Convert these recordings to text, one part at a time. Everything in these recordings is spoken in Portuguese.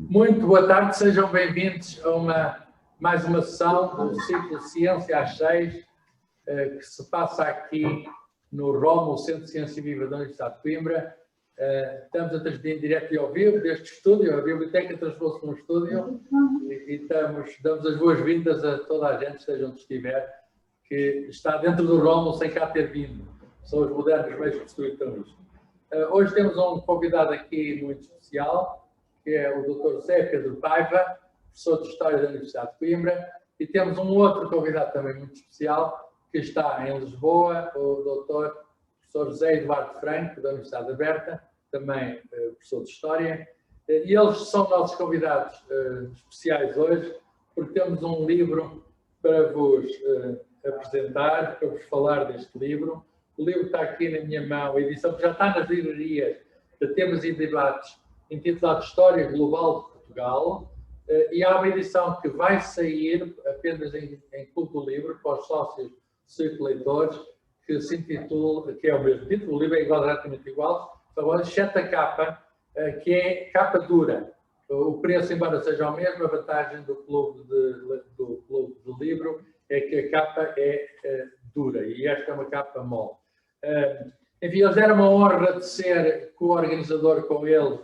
Muito boa tarde, sejam bem-vindos a mais uma sessão do ciclo Ciência às 6, que se passa aqui no ROM, o Centro de Ciência Viva da Universidade de Coimbra. Estamos a transmitir em direto e ao vivo deste estúdio, a biblioteca transformou-se num estúdio e damos as boas-vindas a toda a gente, seja onde estiver, que está dentro do ROM sem cá ter vindo. São os modernos meios que possibilitam isto. Hoje temos um convidado aqui muito especial, que é o Dr. José Pedro Paiva, professor de História da Universidade de Coimbra, e temos um outro convidado também muito especial, que está em Lisboa, o Dr. Professor José Eduardo Franco, da Universidade Aberta, também professor de História, e eles são nossos convidados especiais hoje, porque temos um livro para vos apresentar, para vos falar deste livro. O livro está aqui na minha mão, a edição que já está nas livrarias de Temas e Debates, intitulado História Global de Portugal, e há uma edição que vai sair apenas em Clube do Livro, para os sócios do Círculo Leitores, que se intitula, que é o mesmo título, o livro é exatamente igual, exceto a capa, que é capa dura. O preço, embora seja o mesmo, a vantagem do Clube do Livro é que a capa é dura, e esta é uma capa mole. Enfim, eles deram uma honra de ser co-organizador com eles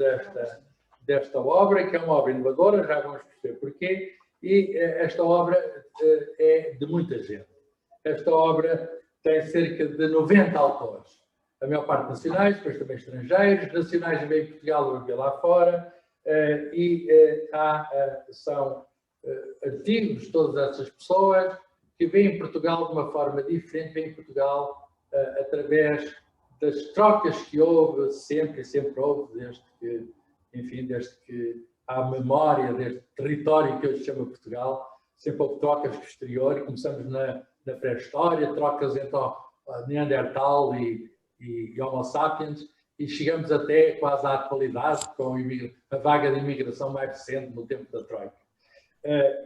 desta obra, que é uma obra inovadora, já vamos perceber porquê, e esta obra é de muita gente. Esta obra tem cerca de 90 autores, a maior parte nacionais, depois também estrangeiros, nacionais também em Portugal e lá fora, são artigos de todas essas pessoas que veem Portugal de uma forma diferente, veem Portugal através das trocas que houve sempre e sempre houve, desde que há memória deste território que hoje se chama Portugal, sempre houve trocas com o exterior, e começamos na pré-história, trocas entre Neandertal e Homo sapiens, e chegamos até quase à atualidade, com a vaga de imigração mais recente no tempo da Troika.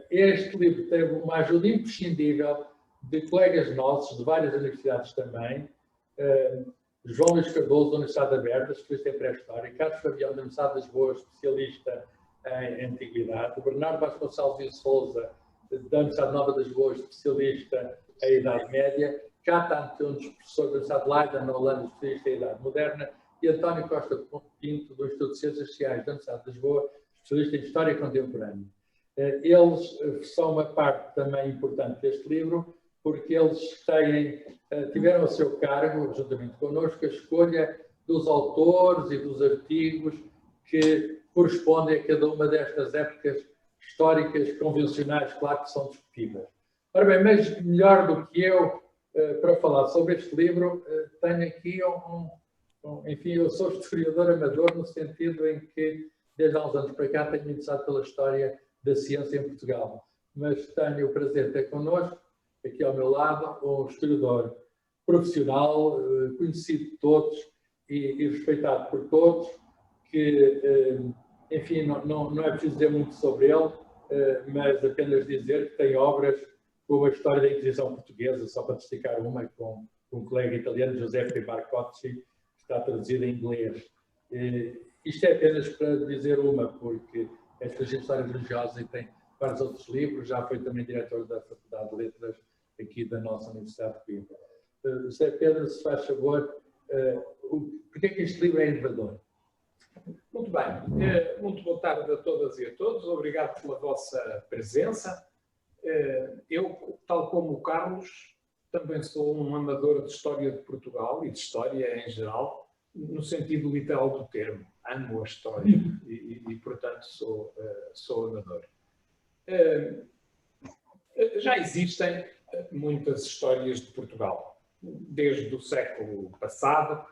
Este livro teve uma ajuda imprescindível de colegas nossos, de várias universidades também, João Luís Cardoso, da Universidade Aberta, especialista em pré-história, Carlos Fabião, da Universidade de Lisboa, especialista em antiguidade, o Bernardo Vasconcelos e Sousa, da Universidade Nova de Lisboa, especialista em Idade Média, Cata Antunes, professor da Universidade de Leiden, na Holanda, especialista em Idade Moderna, e António Costa Pinto, do Instituto de Ciências Sociais da Universidade de Lisboa, especialista em História Contemporânea. Eles são uma parte também importante deste livro, porque eles tiveram a seu cargo, juntamente connosco, a escolha dos autores e dos artigos que correspondem a cada uma destas épocas históricas convencionais, claro que são discutíveis. Ora bem, mas melhor do que eu, para falar sobre este livro, tenho aqui enfim, eu sou historiador amador, no sentido em que, desde há uns anos para cá, tenho me interessado pela história da ciência em Portugal. Mas tenho o prazer de ter connosco, aqui ao meu lado, um historiador profissional, conhecido de todos e respeitado por todos, que, enfim, não é preciso dizer muito sobre ele, mas apenas dizer que tem obras como a História da Inquisição Portuguesa, só para destacar uma, com um colega italiano, Giuseppe Marcocci, que está traduzida em inglês. Isto é apenas para dizer uma, porque é especialista em História Religiosa e tem vários outros livros, já foi também diretor da Faculdade de Letras aqui da nossa Universidade de Coimbra. José Pedro, se faz favor, porquê que este livro é inovador? Muito bem. Muito boa tarde a todas e a todos. Obrigado pela vossa presença. Eu, tal como o Carlos, também sou um amador de História de Portugal e de História em geral, no sentido literal do termo. Amo a História e portanto, sou amador. Já existem muitas histórias de Portugal, desde o século passado,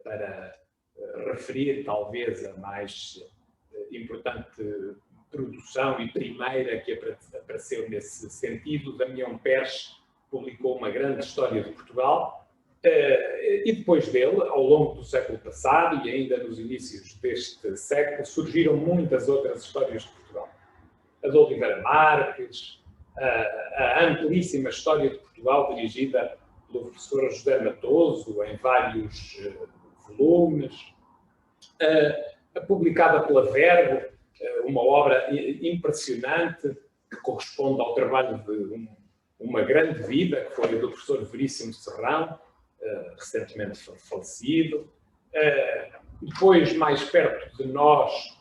para referir talvez a mais importante produção e primeira que apareceu nesse sentido. Damião Pérez publicou uma grande história de Portugal, e depois dele, ao longo do século passado e ainda nos inícios deste século, surgiram muitas outras histórias de Portugal. A de Oliveira Marques, a amplíssima história de Portugal dirigida pelo professor José Matoso em vários volumes, publicada pela Verbo, uma obra impressionante que corresponde ao trabalho de uma grande vida, que foi a do professor Veríssimo Serrão, recentemente falecido. Depois, mais perto de nós,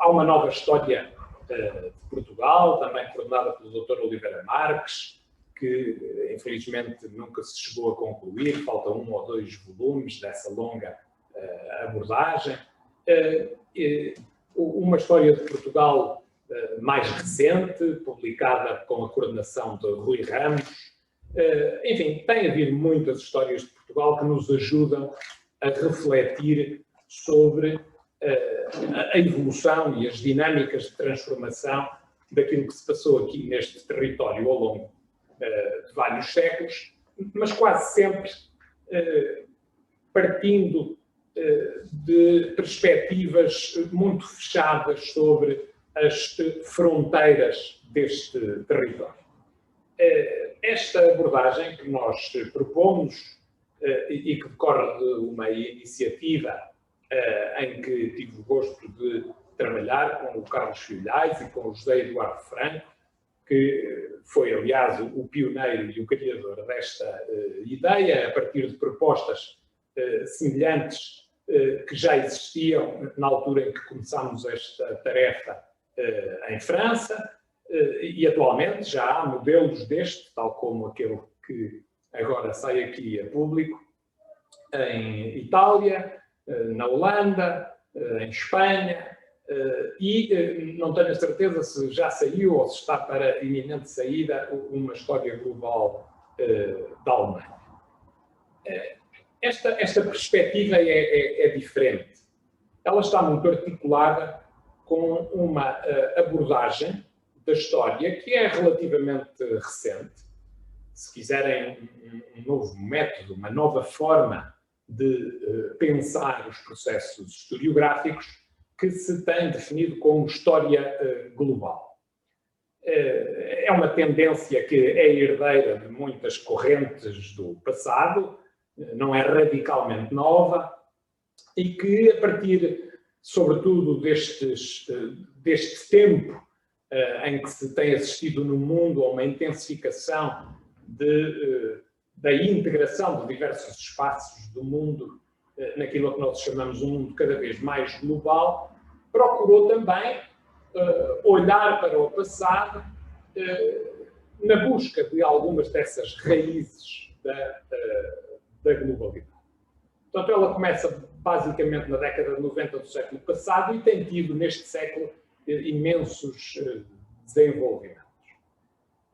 há uma nova história de Portugal, também coordenada pelo Dr. Oliveira Marques, que infelizmente nunca se chegou a concluir, faltam 1 ou 2 volumes dessa longa abordagem. Uma história de Portugal mais recente, publicada com a coordenação de Rui Ramos. Enfim, tem havido muitas histórias de Portugal que nos ajudam a refletir sobre a evolução e as dinâmicas de transformação daquilo que se passou aqui neste território ao longo de vários séculos, mas quase sempre partindo de perspectivas muito fechadas sobre as fronteiras deste território. Esta abordagem que nós propomos e que decorre de uma iniciativa em que tive o gosto de trabalhar com o Carlos Filhais e com o José Eduardo Franco, que foi, aliás, o pioneiro e o criador desta ideia, a partir de propostas semelhantes que já existiam na altura em que começámos esta tarefa em França, e atualmente já há modelos deste, tal como aquele que agora sai aqui a público, em Itália, na Holanda, em Espanha, e não tenho a certeza se já saiu ou se está para iminente saída uma história global da Alemanha. Esta perspectiva é diferente. Ela está muito articulada com uma abordagem da história que é relativamente recente. Se quiserem, um novo método, uma nova forma de pensar os processos historiográficos que se tem definido como história global. É uma tendência que é herdeira de muitas correntes do passado, não é radicalmente nova, e que, a partir, sobretudo, deste tempo em que se tem assistido no mundo a uma intensificação da integração de diversos espaços do mundo naquilo que nós chamamos um mundo cada vez mais global, procurou também olhar para o passado na busca de algumas dessas raízes da globalidade. Portanto, ela começa basicamente na década de 90 do século passado e tem tido neste século imensos desenvolvimentos.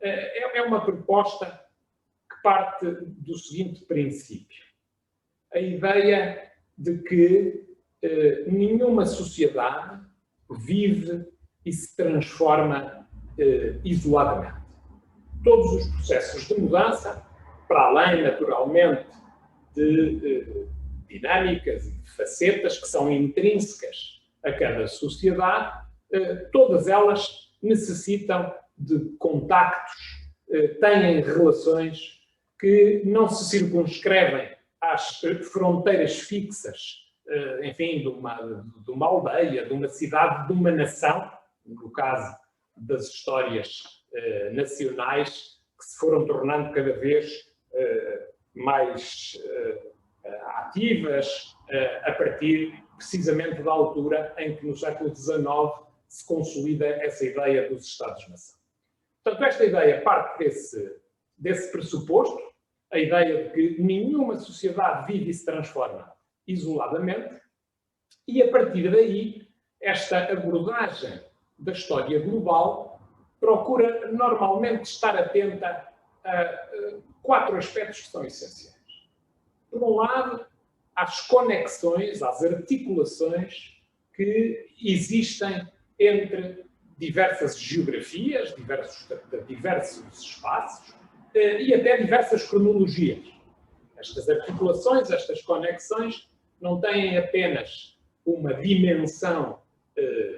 É uma proposta que parte do seguinte princípio: a ideia de que nenhuma sociedade vive e se transforma isoladamente. Todos os processos de mudança, para além, naturalmente, de dinâmicas e de facetas que são intrínsecas a cada sociedade, todas elas necessitam de contactos, têm relações que não se circunscrevem às fronteiras fixas, enfim, de uma aldeia, de uma cidade, de uma nação, no caso das histórias nacionais, que se foram tornando cada vez mais ativas a partir precisamente da altura em que no século XIX se consolida essa ideia dos Estados-nação. Portanto, esta ideia parte desse pressuposto, a ideia de que nenhuma sociedade vive e se transforma isoladamente, e a partir daí, esta abordagem da história global procura normalmente estar atenta a 4 aspectos que são essenciais. Por um lado, às conexões, às articulações que existem entre diversas geografias, diversos espaços e até diversas cronologias. Estas articulações, estas conexões, não têm apenas uma dimensão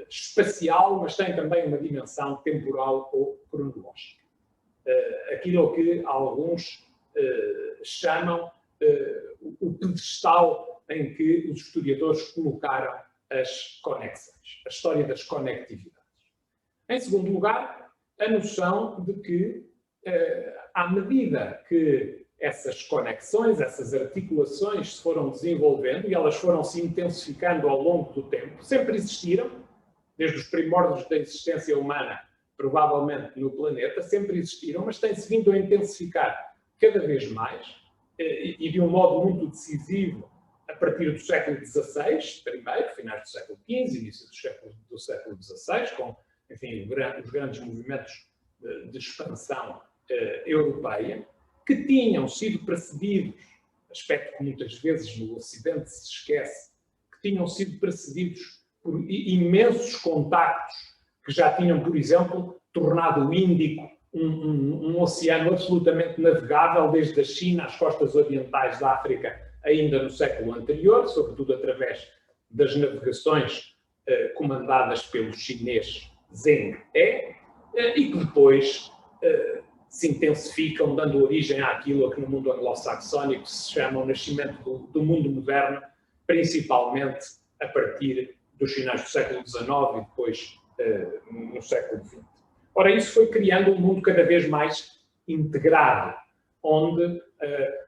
espacial, mas têm também uma dimensão temporal ou cronológica. Aquilo que alguns chamam o pedestal em que os historiadores colocaram as conexões, a história das conectividades. Em segundo lugar, a noção de que, à medida que essas conexões, essas articulações se foram desenvolvendo e elas foram se intensificando ao longo do tempo, sempre existiram, desde os primórdios da existência humana, provavelmente no planeta, sempre existiram, mas têm-se vindo a intensificar cada vez mais e de um modo muito decisivo a partir do século XVI, primeiro, finais do século XV, início do século XVI, com, enfim, os grandes movimentos de expansão europeia, que tinham sido precedidos, aspecto que muitas vezes no Ocidente se esquece, que tinham sido precedidos por imensos contactos que já tinham, por exemplo, tornado o Índico um oceano absolutamente navegável desde a China às costas orientais da África, ainda no século anterior, sobretudo através das navegações comandadas pelo chinês Zheng He, e que depois se intensificam, dando origem àquilo que no mundo anglo-saxónico se chama o nascimento do mundo moderno, principalmente a partir dos finais do século XIX e depois no século XX. Ora, isso foi criando um mundo cada vez mais integrado, onde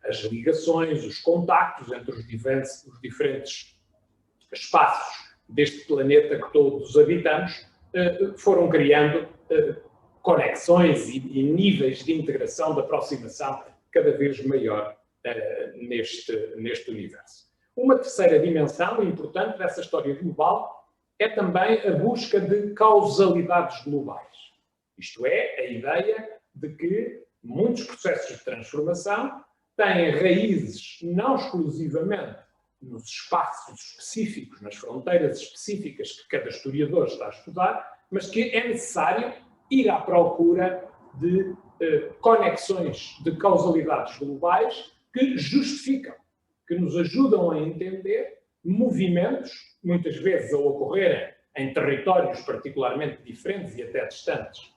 as ligações, os contactos entre os diferentes espaços deste planeta que todos habitamos foram criando conexões e níveis de integração, de aproximação cada vez maior neste universo. Uma terceira dimensão importante dessa história global é também a busca de causalidades globais. Isto é, a ideia de que muitos processos de transformação têm raízes não exclusivamente nos espaços específicos, nas fronteiras específicas que cada historiador está a estudar, mas que é necessário ir à procura de conexões, de causalidades globais que justificam, que nos ajudam a entender movimentos, muitas vezes a ocorrerem em territórios particularmente diferentes e até distantes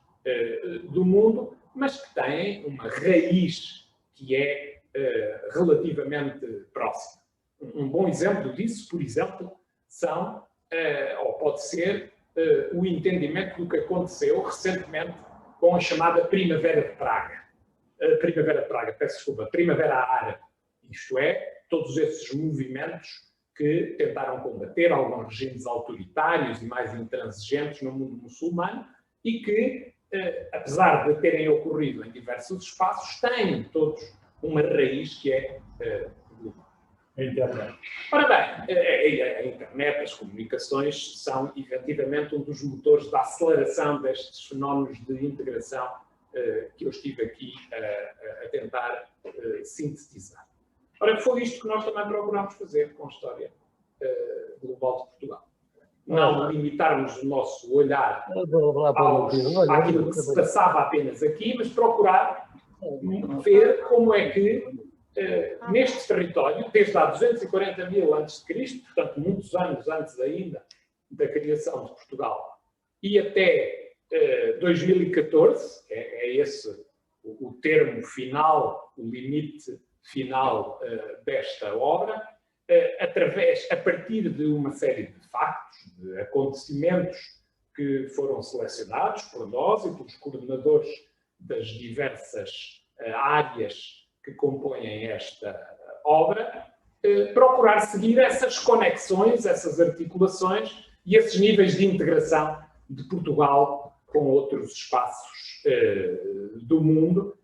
do mundo, mas que têm uma raiz que é relativamente próxima. Um bom exemplo disso, por exemplo, ou pode ser, o entendimento do que aconteceu recentemente com a chamada Primavera de Praga. Primavera Árabe. Isto é, todos esses movimentos que tentaram combater alguns regimes autoritários e mais intransigentes no mundo muçulmano e que, apesar de terem ocorrido em diversos espaços, têm todos uma raiz que é global. A internet. Ora bem, a internet, as comunicações são efetivamente um dos motores da aceleração destes fenómenos de integração que eu estive aqui a tentar sintetizar. Ora, foi isto que nós também procuramos fazer com a história global de Portugal. Não limitarmos o nosso olhar àquilo que se passava apenas aqui, mas procurar ver como é que neste território, desde há 240.000 a.C., portanto, muitos anos antes ainda da criação de Portugal, e até 2014, é esse o termo final, o limite final desta obra, a partir de uma série de factos, de acontecimentos que foram selecionados por nós e pelos coordenadores das diversas áreas que compõem esta obra, procurar seguir essas conexões, essas articulações e esses níveis de integração de Portugal com outros espaços do mundo,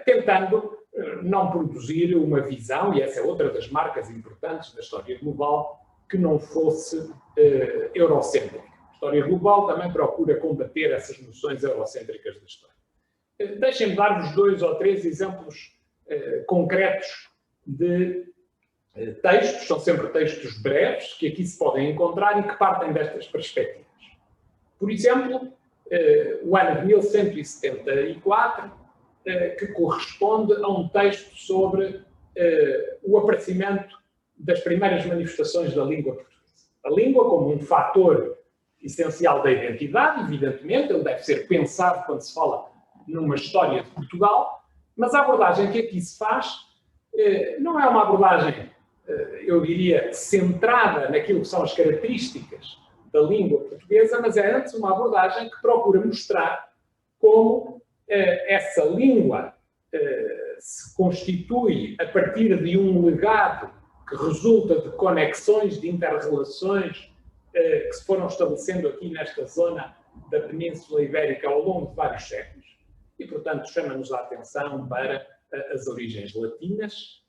tentando não produzir uma visão, e essa é outra das marcas importantes da história global, que não fosse eurocêntrica. A história global também procura combater essas noções eurocêntricas da história. Deixem-me dar-vos 2 ou 3 exemplos concretos de textos, são sempre textos breves, que aqui se podem encontrar e que partem destas perspectivas. Por exemplo, o ano de 1174, que corresponde a um texto sobre o aparecimento das primeiras manifestações da língua portuguesa. A língua como um fator essencial da identidade, evidentemente, ele deve ser pensado quando se fala numa história de Portugal, mas a abordagem que aqui se faz não é uma abordagem eu diria, centrada naquilo que são as características da língua portuguesa, mas é antes uma abordagem que procura mostrar como essa língua se constitui a partir de um legado que resulta de conexões, de inter-relações que se foram estabelecendo aqui nesta zona da Península Ibérica ao longo de vários séculos. E, portanto, chama-nos a atenção para as origens latinas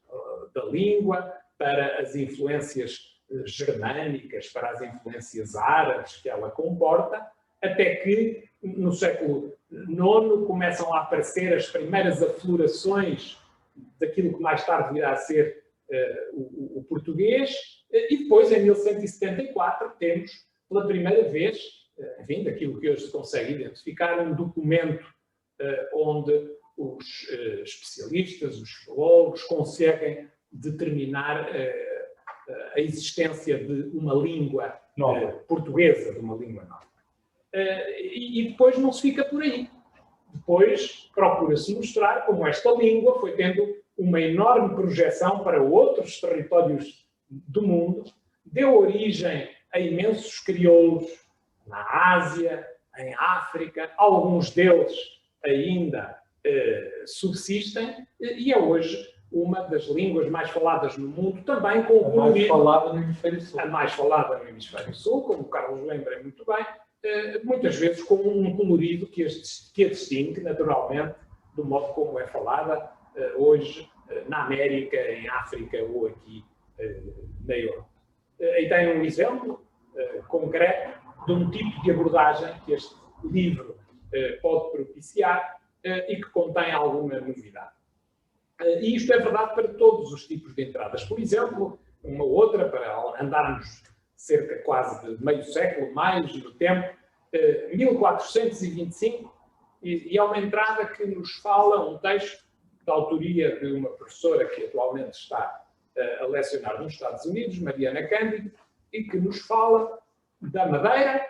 da língua, para as influências germânicas, para as influências árabes que ela comporta, até que no século IX começam a aparecer as primeiras aflorações daquilo que mais tarde virá a ser o português, e depois, em 1174, temos, pela primeira vez, enfim, daquilo que hoje se consegue identificar, um documento onde os especialistas, os filólogos, conseguem determinar a existência de uma língua portuguesa, de uma língua nova. E depois não se fica por aí. Depois procura-se mostrar como esta língua foi tendo uma enorme projeção para outros territórios do mundo, deu origem a imensos crioulos na Ásia, em África, alguns deles ainda subsistem, e é hoje uma das línguas mais faladas no mundo, também com o mais falada no Hemisfério Sul. A mais falada no Hemisfério Sul, como o Carlos lembra muito bem, muitas vezes com um colorido que a distingue, naturalmente, do modo como é falada hoje na América, em África ou aqui na Europa. Aí tem um exemplo concreto de um tipo de abordagem que este livro pode propiciar e que contém alguma novidade. E isto é verdade para todos os tipos de entradas. Por exemplo, uma outra, para andarmos cerca quase de meio século mais no tempo, 1425, e é uma entrada que nos fala, um texto da autoria de uma professora que atualmente está a lecionar nos Estados Unidos, Mariana Cândido, e que nos fala da madeira,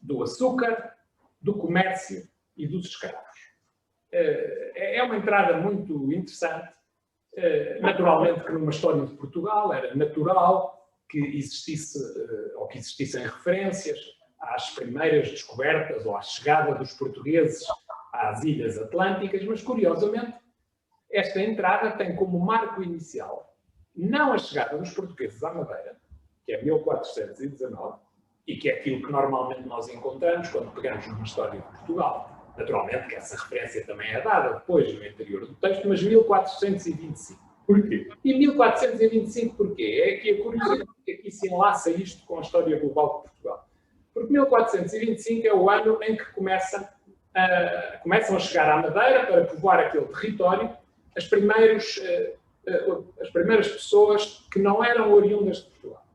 do açúcar, do comércio e dos escravos. É uma entrada muito interessante. Naturalmente que numa história de Portugal era natural que existissem referências às primeiras descobertas ou à chegada dos portugueses às ilhas atlânticas, mas curiosamente esta entrada tem como marco inicial não a chegada dos portugueses à Madeira, que é 1419, e que é aquilo que normalmente nós encontramos quando pegamos numa história de Portugal. Naturalmente que essa referência também é dada depois no interior do texto, mas 1425. Porquê? E 1425 porquê? É que a curiosidade que aqui se enlaça isto com a história global de Portugal. Porque 1425 é o ano em que começam a chegar à Madeira para povoar aquele território as primeiras pessoas que não eram oriundas de Portugal.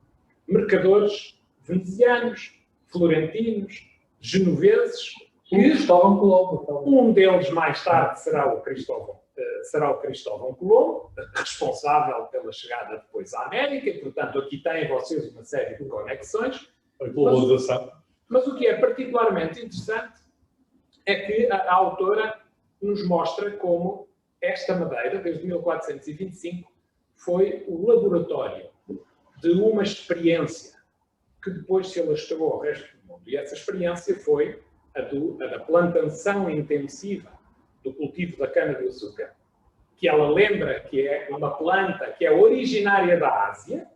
Mercadores venezianos, florentinos, genoveses, Cristóvão Colombo. Um deles mais tarde será o Cristóvão Colombo, responsável pela chegada depois à América, e, portanto, aqui têm vocês uma série de conexões. Mas o que é particularmente interessante é que a autora nos mostra como esta Madeira, desde 1425, foi o laboratório de uma experiência que depois se alastrou ao resto do mundo. E essa experiência foi a da plantação intensiva do cultivo da cana-de-açúcar, que ela lembra que é uma planta que é originária da Ásia,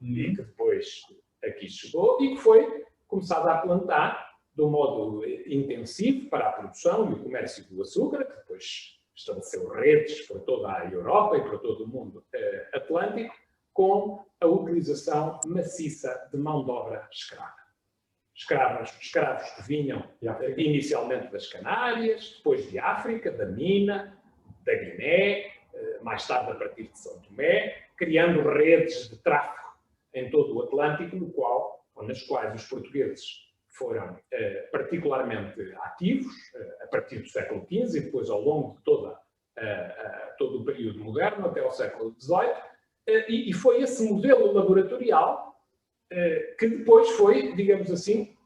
e que depois aqui chegou, e que foi começada a plantar de um modo intensivo para a produção e o comércio do açúcar, que depois estabeleceu redes por toda a Europa e por todo o mundo atlântico, com a utilização maciça de mão de obra escrava. Escravos que vinham inicialmente das Canárias, depois de África, da Mina, da Guiné, mais tarde a partir de São Tomé, criando redes de tráfico em todo o Atlântico, nas quais os portugueses foram particularmente ativos, a partir do século XV e depois ao longo de todo o período moderno, até ao século XVIII, e foi esse modelo laboratorial que depois foi, digamos assim,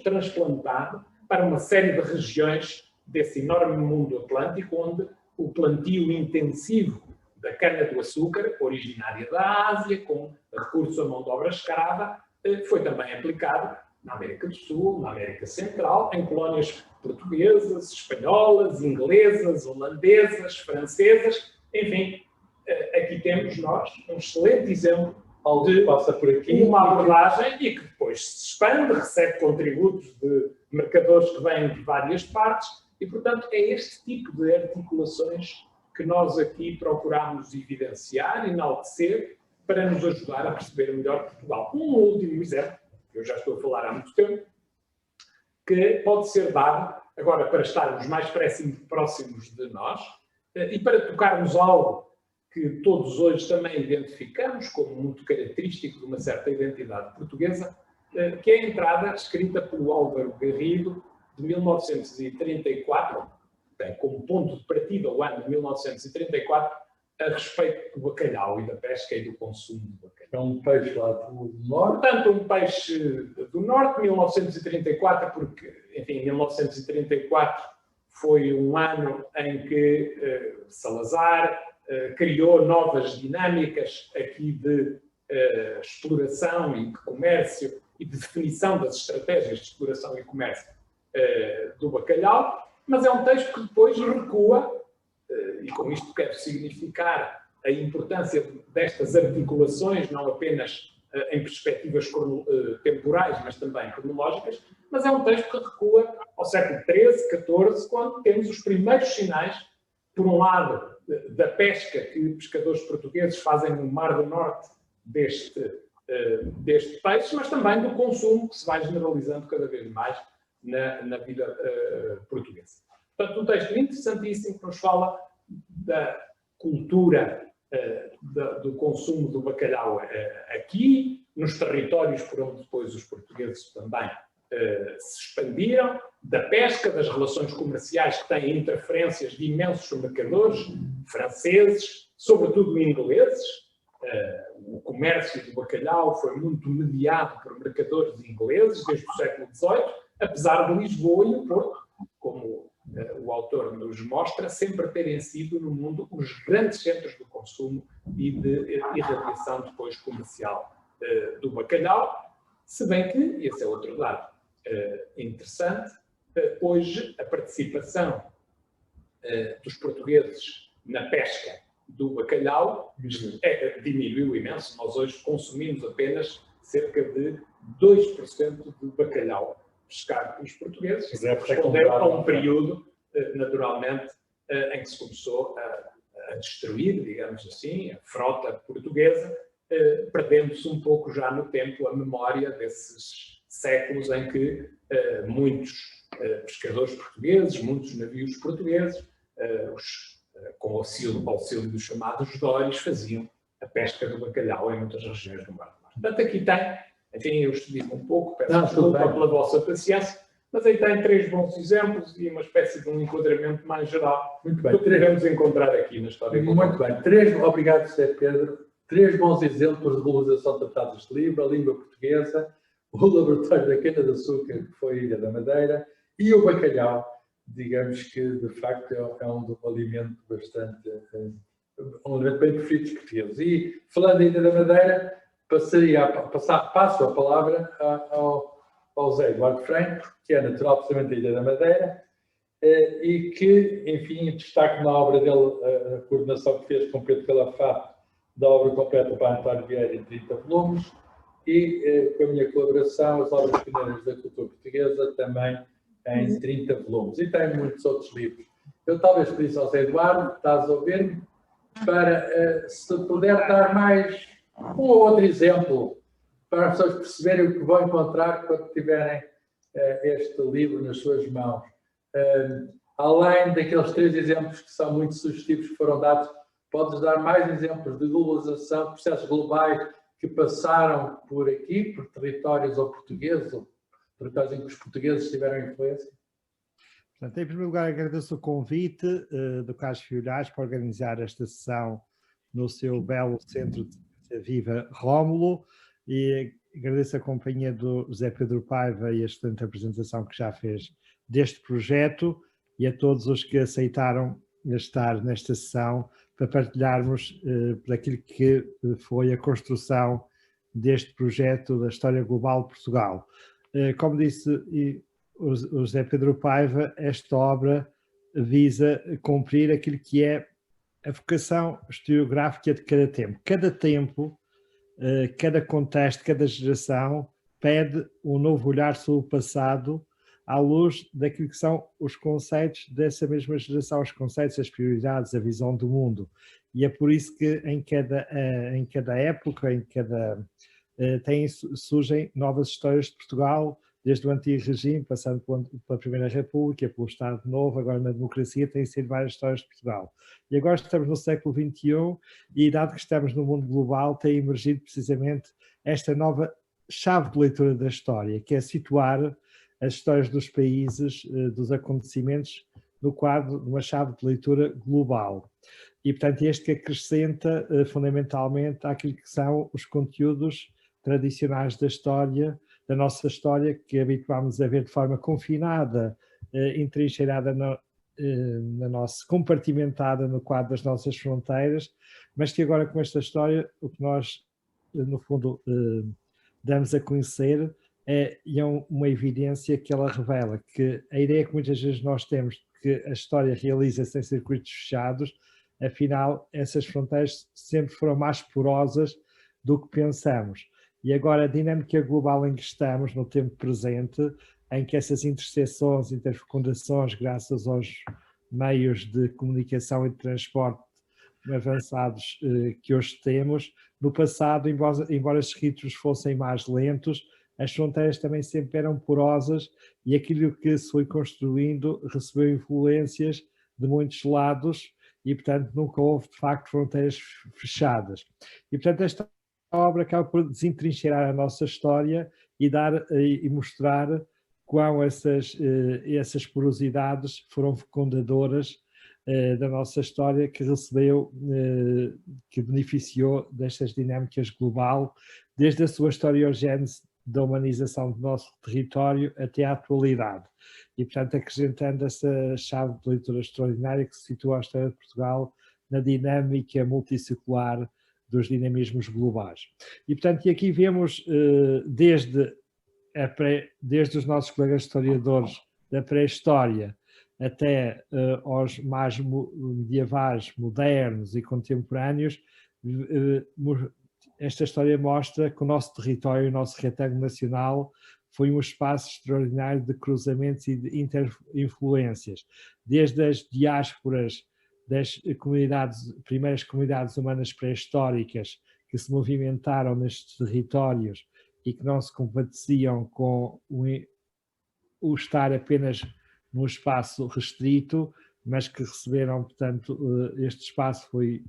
transplantado para uma série de regiões desse enorme mundo atlântico, onde o plantio intensivo da cana-do-açúcar, originária da Ásia, com recurso à mão de obra escrava, foi também aplicado na América do Sul, na América Central, em colónias portuguesas, espanholas, inglesas, holandesas, francesas, enfim, aqui temos nós um excelente exemplo de passa por aqui, uma abordagem e que depois se expande, recebe contributos de mercadores que vêm de várias partes e, portanto, é este tipo de articulações que nós aqui procuramos evidenciar, enaltecer, para nos ajudar a perceber melhor Portugal. Um último exemplo, que eu já estou a falar há muito tempo, que pode ser dado, agora para estarmos mais próximos de nós, e para tocarmos algo que todos hoje também identificamos como muito característico de uma certa identidade portuguesa, que é a entrada escrita pelo Álvaro Garrido, de 1934, tem como ponto de partida o ano de 1934, a respeito do bacalhau e da pesca e do consumo de bacalhau. É um peixe lá do norte. Portanto, um peixe do norte, 1934, porque, enfim, 1934 foi um ano em que Salazar criou novas dinâmicas aqui de exploração e de comércio e de definição das estratégias de exploração e comércio do bacalhau, mas é um texto que depois recua, e com isto quero significar a importância destas articulações, não apenas em perspectivas temporais, mas também cronológicas, mas é um texto que recua ao século XIII, XIV, quando temos os primeiros sinais, por um lado, da pesca que pescadores portugueses fazem no Mar do Norte deste peixe, mas também do consumo que se vai generalizando cada vez mais na vida portuguesa. Portanto, um texto interessantíssimo que nos fala da cultura do consumo do bacalhau aqui, nos territórios por onde depois os portugueses também se expandiram, da pesca, das relações comerciais que têm interferências de imensos mercadores franceses, sobretudo ingleses. O comércio do bacalhau foi muito mediado por mercadores ingleses desde o século XVIII, apesar de Lisboa e o Porto, como o autor nos mostra, sempre terem sido no mundo os grandes centros do consumo e de irradiação depois comercial do bacalhau, se bem que, esse é outro dado interessante, hoje a participação dos portugueses na pesca do bacalhau diminuiu imenso. Nós hoje consumimos apenas cerca de 2% de bacalhau pescado pelos portugueses. Respondeu a um período, naturalmente, em que se começou a destruir, digamos assim, a frota portuguesa, perdendo-se um pouco já no tempo a memória desses séculos em que muitos pescadores portugueses, muitos navios portugueses, com o auxílio dos chamados dóris, faziam a pesca do bacalhau em muitas regiões do Mar do Norte. Portanto, aqui tem, enfim, eu estive um pouco, peço desculpa pela vossa paciência, mas aí tem 3 bons exemplos e uma espécie de um enquadramento mais geral. Muito bem. Do que devemos encontrar aqui na história. Muito bem. Obrigado, José Pedro. 3 bons exemplos de globalização tratado deste livro: a língua portuguesa, o laboratório da cana-de-açúcar, que foi a Ilha da Madeira, e o bacalhau, digamos que, de facto, é um alimento bastante, um alimento bem preferido dos portugueses. E, falando da Ilha da Madeira, passo a palavra ao Zé Eduardo Franco, que é natural precisamente da Ilha da Madeira, e que, enfim, destaco na obra dele a coordenação que fez com Pedro Calafate da obra completa para António Vieira em 30 volumes, e com a minha colaboração, as obras pioneiras da cultura portuguesa, também em 30 volumes. E tem muitos outros livros. Eu talvez pedisse ao Zé Eduardo, estás a ouvir-me, para, se puder dar mais um ou outro exemplo, para as pessoas perceberem o que vão encontrar quando tiverem este livro nas suas mãos. Além daqueles 3 exemplos que são muito sugestivos que foram dados, podes dar mais exemplos de globalização, processos globais que passaram por aqui, por territórios ou portugueses, ou territórios em que os portugueses tiveram influência? Portanto, em primeiro lugar, agradeço o convite do Carlos Filhais para organizar esta sessão no seu belo centro de Viva Rómulo, e agradeço a companhia do José Pedro Paiva e a excelente apresentação que já fez deste projeto, e a todos os que aceitaram estar nesta sessão para partilharmos daquilo que foi a construção deste projeto da História Global de Portugal. Como disse o José Pedro Paiva, esta obra visa cumprir aquilo que é a vocação historiográfica de cada tempo. Cada tempo, cada contexto, cada geração pede um novo olhar sobre o passado à luz daquilo que são os conceitos dessa mesma geração, os conceitos, as prioridades, a visão do mundo. E é por isso que em cada época, surgem novas histórias de Portugal, desde o Antigo Regime, passando pela Primeira República, pelo Estado Novo, agora na democracia, têm sido várias histórias de Portugal. E agora estamos no século XXI e, dado que estamos no mundo global, tem emergido precisamente esta nova chave de leitura da história, que é situar as histórias dos países, dos acontecimentos, no quadro de uma chave de leitura global. E, portanto, este que acrescenta fundamentalmente àquilo que são os conteúdos tradicionais da nossa história, que habituámos a ver de forma confinada, entrincheirada, compartimentada no quadro das nossas fronteiras, mas que agora com esta história, o que nós, no fundo, damos a conhecer é uma evidência que ela revela, que a ideia que muitas vezes nós temos de que a história realiza-se em circuitos fechados, afinal, essas fronteiras sempre foram mais porosas do que pensamos. E agora a dinâmica global em que estamos, no tempo presente, em que essas interseções, interfecundações, graças aos meios de comunicação e de transporte avançados que hoje temos, no passado, embora esses ritmos fossem mais lentos, as fronteiras também sempre eram porosas e aquilo que se foi construindo recebeu influências de muitos lados e, portanto, nunca houve, de facto, fronteiras fechadas. E, portanto, esta obra acaba por desentrincheirar a nossa história e mostrar quão essas porosidades foram fecundadoras da nossa história, que recebeu, que beneficiou destas dinâmicas global, desde a sua historiogênese da humanização do nosso território até à atualidade. E, portanto, acrescentando essa chave de leitura extraordinária que situa a história de Portugal na dinâmica multissecular dos dinamismos globais. E, portanto, aqui vemos desde os nossos colegas historiadores da pré-história até aos mais medievais, modernos e contemporâneos, esta história mostra que o nosso território, o nosso retângulo nacional, foi um espaço extraordinário de cruzamentos e de interinfluências, desde as diásporas das primeiras comunidades humanas pré-históricas que se movimentaram nestes territórios e que não se compadeciam com o estar apenas num espaço restrito, mas que receberam, portanto, este espaço foi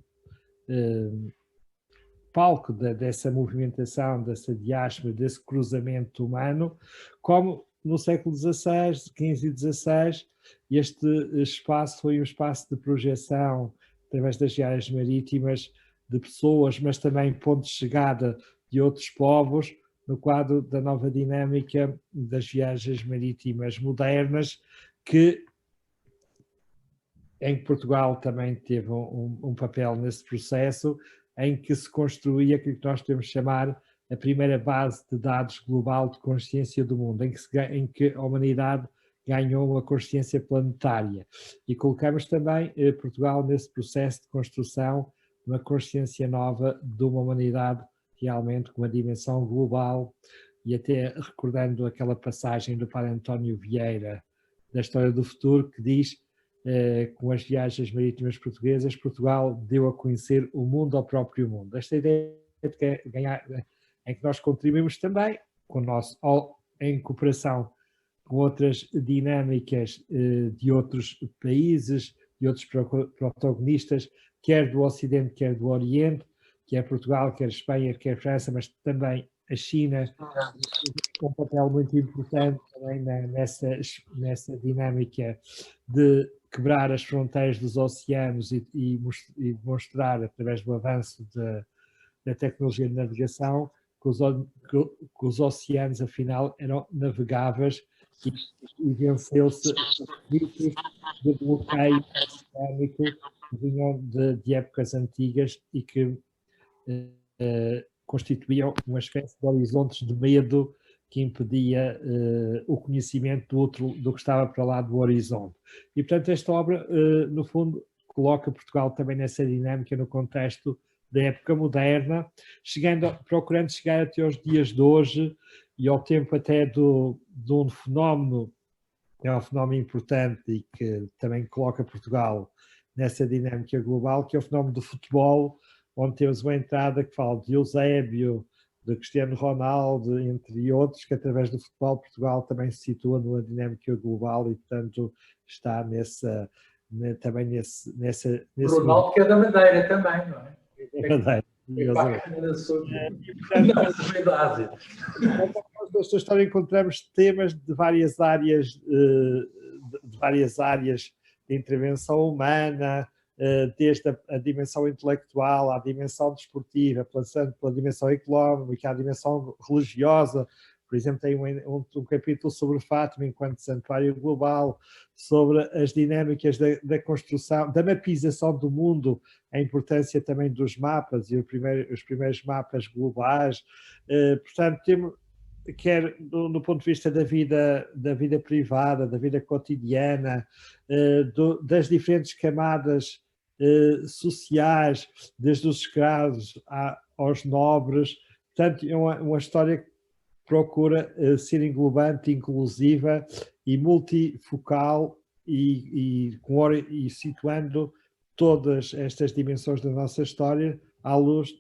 palco dessa movimentação, dessa diáspora, desse cruzamento humano, como no século XVI, XV e XVI, este espaço foi um espaço de projeção, através das viagens marítimas, de pessoas, mas também ponto de chegada de outros povos, no quadro da nova dinâmica das viagens marítimas modernas, que em Portugal também teve um papel nesse processo, em que se construía aquilo que nós podemos chamar a primeira base de dados global de consciência do mundo, em que a humanidade ganhou uma consciência planetária. E colocamos também Portugal nesse processo de construção de uma consciência nova de uma humanidade realmente com uma dimensão global, e até recordando aquela passagem do Padre António Vieira, da História do Futuro, que diz com as viagens marítimas portuguesas, Portugal deu a conhecer o mundo ao próprio mundo. Esta ideia de ganhar, em que nós contribuímos também em cooperação com outras dinâmicas de outros países, de outros protagonistas, quer do Ocidente, quer do Oriente, quer Portugal, quer Espanha, quer França, mas também a China, com um papel muito importante também nessa dinâmica de quebrar as fronteiras dos oceanos e demonstrar, através do avanço da tecnologia de navegação, que os oceanos, afinal, eram navegáveis e venceu-se mitos de bloqueio islâmico que vinham de épocas antigas e que constituíam uma espécie de horizontes de medo que impedia o conhecimento do que estava para lá do horizonte. E, portanto, esta obra, no fundo, coloca Portugal também nessa dinâmica no contexto da época moderna, procurando chegar até aos dias de hoje e ao tempo até de um fenómeno, é um fenómeno importante e que também coloca Portugal nessa dinâmica global, que é o fenómeno do futebol, onde temos uma entrada que fala de Eusébio, de Cristiano Ronaldo, entre outros, que através do futebol Portugal também se situa numa dinâmica global e, portanto, está também nesse Ronaldo, que é da Madeira também, não é? Madeira. É bacana na subida da Ásia. Nesta história encontramos temas de várias áreas de intervenção humana, desde a dimensão intelectual à dimensão desportiva, passando pela dimensão económica, à dimensão religiosa. Por exemplo, tem um capítulo sobre Fátima enquanto santuário global, sobre as dinâmicas da construção, da mapização do mundo, a importância também dos mapas e os primeiros mapas globais. Portanto, quer do ponto de vista da vida privada, da vida cotidiana, das diferentes camadas sociais, desde os escravos aos nobres. Portanto, é uma história que procura ser englobante, inclusiva e multifocal e situando todas estas dimensões da nossa história à luz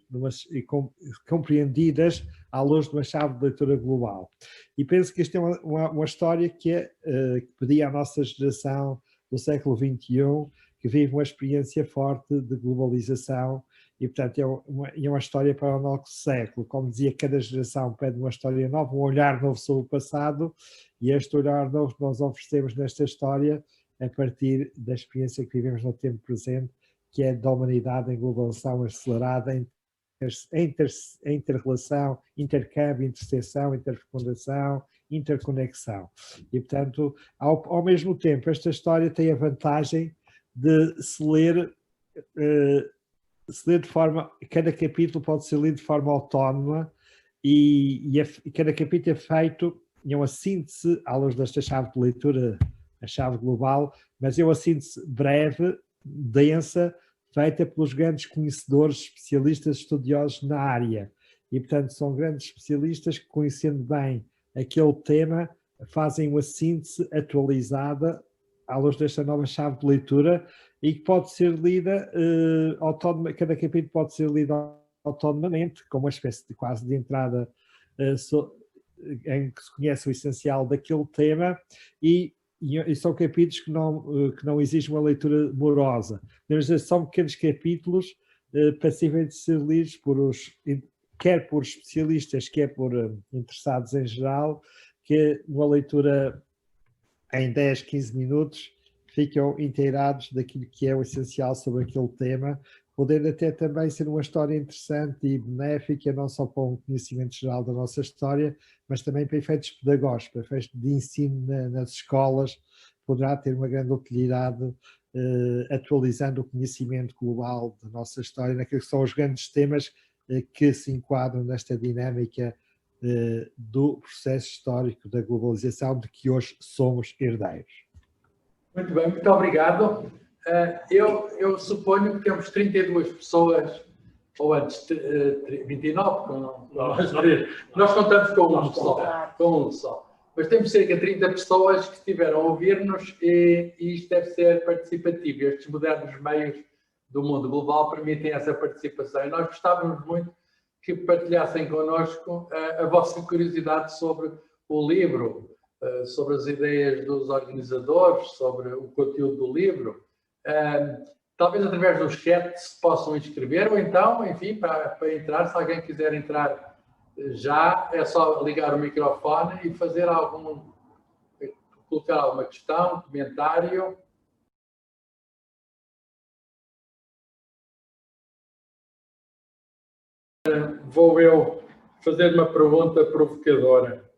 compreendidas à luz de uma chave de leitura global. E penso que esta é uma história que pedia à nossa geração do século XXI, que vive uma experiência forte de globalização e, portanto, é uma história para o nosso século. Como dizia, cada geração pede uma história nova, um olhar novo sobre o passado, e este olhar novo que nós oferecemos nesta história a partir da experiência que vivemos no tempo presente, que é da humanidade em globalização acelerada, em inter-relação, intercâmbio, interseção, interfecundação, interconexão. E, portanto, ao mesmo tempo, esta história tem a vantagem de se ler de forma... Cada capítulo pode ser lido de forma autónoma e cada capítulo é feito em uma síntese, à luz desta chave de leitura, a chave global, mas é uma síntese breve, densa, feita pelos grandes conhecedores, especialistas, estudiosos na área. E, portanto, são grandes especialistas que, conhecendo bem aquele tema, fazem uma síntese atualizada à luz desta nova chave de leitura e que pode ser lida autónoma, cada capítulo pode ser lido autonomamente, como uma espécie de quase de entrada em que se conhece o essencial daquele tema e são capítulos que não exigem uma leitura morosa. Mas são pequenos capítulos passíveis de ser lidos quer por especialistas, quer por interessados em geral, que numa leitura em 10, 15 minutos ficam inteirados daquilo que é o essencial sobre aquele tema, podendo até também ser uma história interessante e benéfica, não só para um conhecimento geral da nossa história, mas também para efeitos pedagógicos, para efeitos de ensino nas escolas, poderá ter uma grande utilidade atualizando o conhecimento global da nossa história, naqueles que são os grandes temas que se enquadram nesta dinâmica do processo histórico da globalização de que hoje somos herdeiros. Muito bem, muito obrigado. Eu suponho que temos 32 pessoas, ou antes 29, nós contamos com um só. Mas temos cerca de 30 pessoas que estiveram a ouvir-nos e isto deve ser participativo. Estes modernos meios do mundo global permitem essa participação. E nós gostávamos muito que partilhassem connosco a vossa curiosidade sobre o livro, sobre as ideias dos organizadores, sobre o conteúdo do livro. Talvez através do chat se possam inscrever, ou então, enfim, para entrar, se alguém quiser entrar já, é só ligar o microfone e fazer colocar alguma questão, comentário. Vou eu fazer uma pergunta provocadora.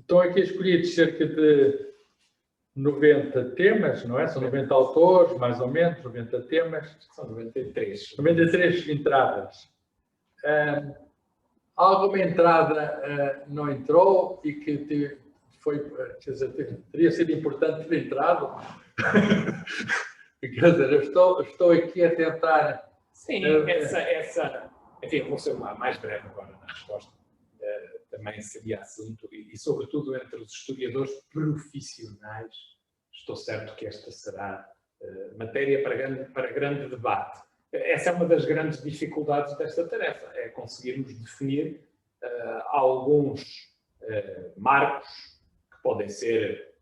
estão aqui escolhidos cerca de 90 temas, não é? São 90 autores, mais ou menos, 90 temas. São 93. 93 entradas. Alguma entrada não entrou e que foi, quer dizer, teria sido importante ter entrado? Quer dizer, eu estou aqui a tentar... Sim, enfim, vou ser mais breve agora na resposta. Também seria assunto, e sobretudo entre os historiadores profissionais, estou certo que esta será matéria para grande debate. Essa é uma das grandes dificuldades desta tarefa, é conseguirmos definir alguns marcos que podem ser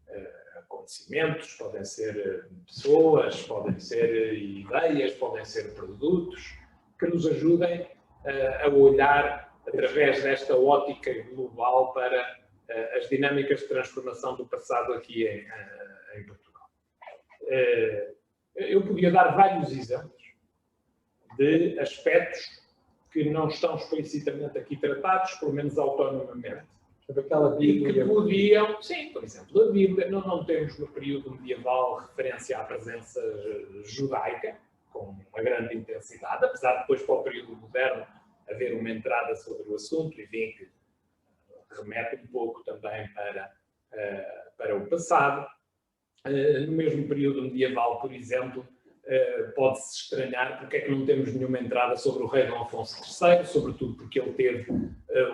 acontecimentos, podem ser pessoas, podem ser ideias, podem ser produtos, que nos ajudem a olhar através desta ótica global para as dinâmicas de transformação do passado aqui em Portugal. Eu podia dar vários exemplos de aspectos que não estão explicitamente aqui tratados, pelo menos autonomamente. Aquela Bíblia... E que podiam, sim, por exemplo, a Bíblia, não temos no período medieval referência à presença judaica, com uma grande intensidade, apesar de depois para o período moderno haver uma entrada sobre o assunto, e vem que remete um pouco também para o passado. No mesmo período medieval, por exemplo, pode-se estranhar porque é que não temos nenhuma entrada sobre o rei Dom Afonso III, sobretudo porque ele teve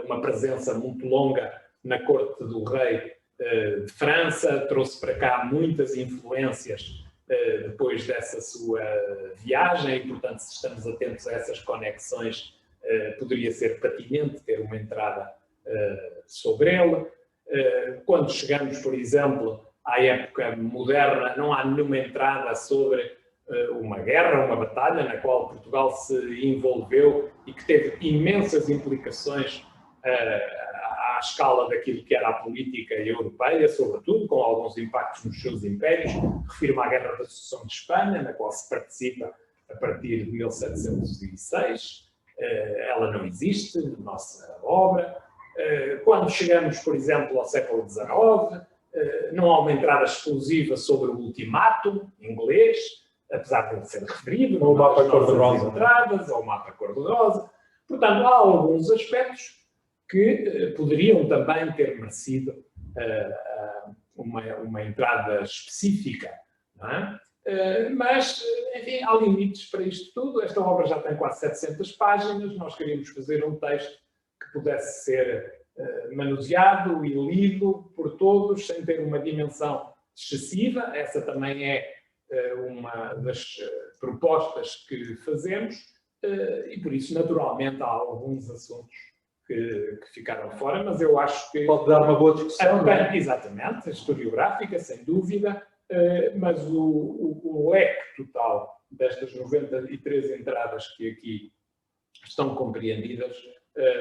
uma presença muito longa na corte do rei de França, trouxe para cá muitas influências depois dessa sua viagem e, portanto, se estamos atentos a essas conexões, poderia ser pertinente ter uma entrada sobre ele. Quando chegamos, por exemplo, à época moderna, não há nenhuma entrada sobre uma guerra, uma batalha na qual Portugal se envolveu e que teve imensas implicações à escala daquilo que era a política europeia, sobretudo, com alguns impactos nos seus impérios. Refiro-me à Guerra da Sucessão de Espanha, na qual se participa a partir de 1706. Ela não existe na nossa obra. Quando chegamos, por exemplo, ao século XIX, não há uma entrada exclusiva sobre o ultimato inglês, apesar de ele ser referido, ou o mapa cor-de-rosa, entradas, ou o mapa cor-de-rosa. Portanto, há alguns aspectos que poderiam também ter merecido uma entrada específica, não é? Mas, enfim, há limites para isto tudo. Esta obra já tem quase 700 páginas, nós queríamos fazer um texto que pudesse ser manuseado e lido por todos, sem ter uma dimensão excessiva. Essa também é uma das propostas que fazemos e, por isso, naturalmente, há alguns assuntos que ficaram fora, mas eu acho que... Pode dar uma boa discussão, não é? Exatamente, historiográfica, sem dúvida, mas o leque total destas 93 entradas que aqui estão compreendidas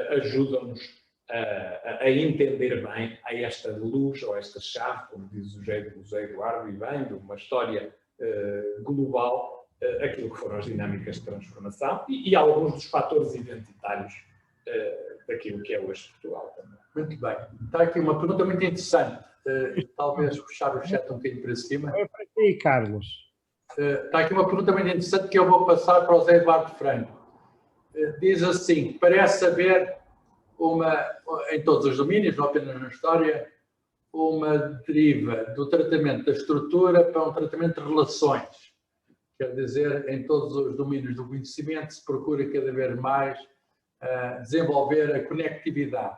ajudam-nos a entender bem a esta luz ou esta chave, como diz o José Eduardo, e bem, de uma história global, aquilo que foram as dinâmicas de transformação e alguns dos fatores identitários daquilo que é hoje Portugal também. Muito bem. Está aqui uma pergunta muito interessante. Talvez puxar o chat um bocadinho para cima. É para ti, Carlos. Está aqui uma pergunta muito interessante que eu vou passar para o José Eduardo Franco. Diz assim, parece haver em todos os domínios, não apenas na história, uma deriva do tratamento da estrutura para um tratamento de relações. Quer dizer, em todos os domínios do conhecimento se procura cada vez mais desenvolver a conectividade.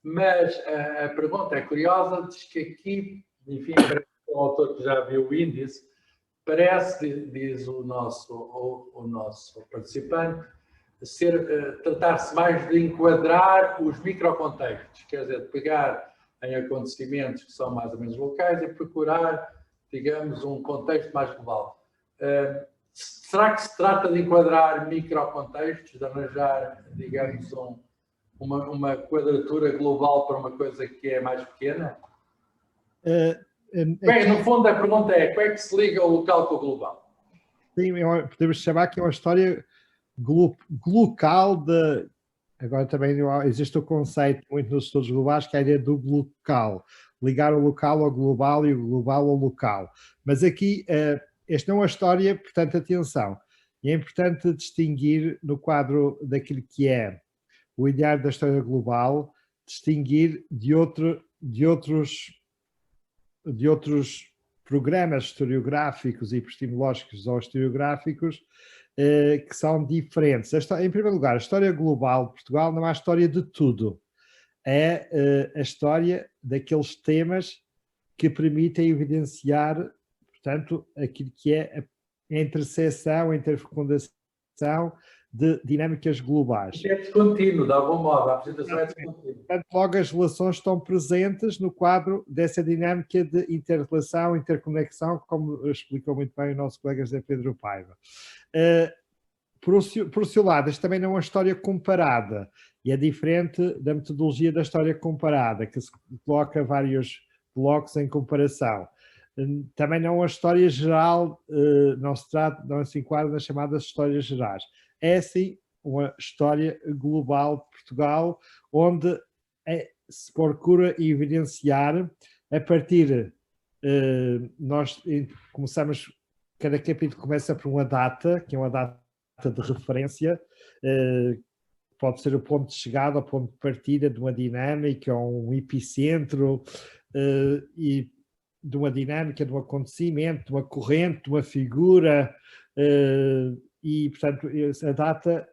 Mas a pergunta é curiosa, diz que aqui, enfim, parece que o autor que já viu o índice, parece, diz o nosso participante, tratar-se mais de enquadrar os microcontextos, quer dizer, de pegar em acontecimentos que são mais ou menos locais e procurar, digamos, um contexto mais global. Será que se trata de enquadrar microcontextos, de arranjar, digamos, uma quadratura global para uma coisa que é mais pequena? Bem, no fundo, a pergunta é, como é que se liga o local com o global? Sim, podemos chamar que é uma história glocal Agora também existe o conceito, muito nos estudos globais, que é a ideia do local. Ligar o local ao global e o global ao local. Mas aqui, esta não é uma história, portanto, atenção. E é importante distinguir no quadro daquilo que é o ideário da história global, distinguir de outros programas historiográficos e epistemológicos ou historiográficos que são diferentes. Em primeiro lugar, a história global de Portugal não é a história de tudo. É a história daqueles temas que permitem evidenciar, portanto, aquilo que é a interseção, a interfecundação de dinâmicas globais. É descontínuo, de algum modo, a apresentação é descontínua. Portanto, logo as relações estão presentes no quadro dessa dinâmica de inter-relação, interconexão, como explicou muito bem o nosso colega José Pedro Paiva. Por o seu lado, esta também não é uma história comparada, e é diferente da metodologia da história comparada, que se coloca vários blocos em comparação. Também não é uma história geral, não se enquadra nas chamadas histórias gerais. É, sim, uma história global de Portugal, onde se procura evidenciar, a partir, nós começamos, cada capítulo começa por uma data, que é uma data de referência, pode ser o ponto de chegada, o ponto de partida de uma dinâmica, ou um epicentro, e de uma dinâmica, de um acontecimento, de uma corrente, de uma figura, e, portanto, a data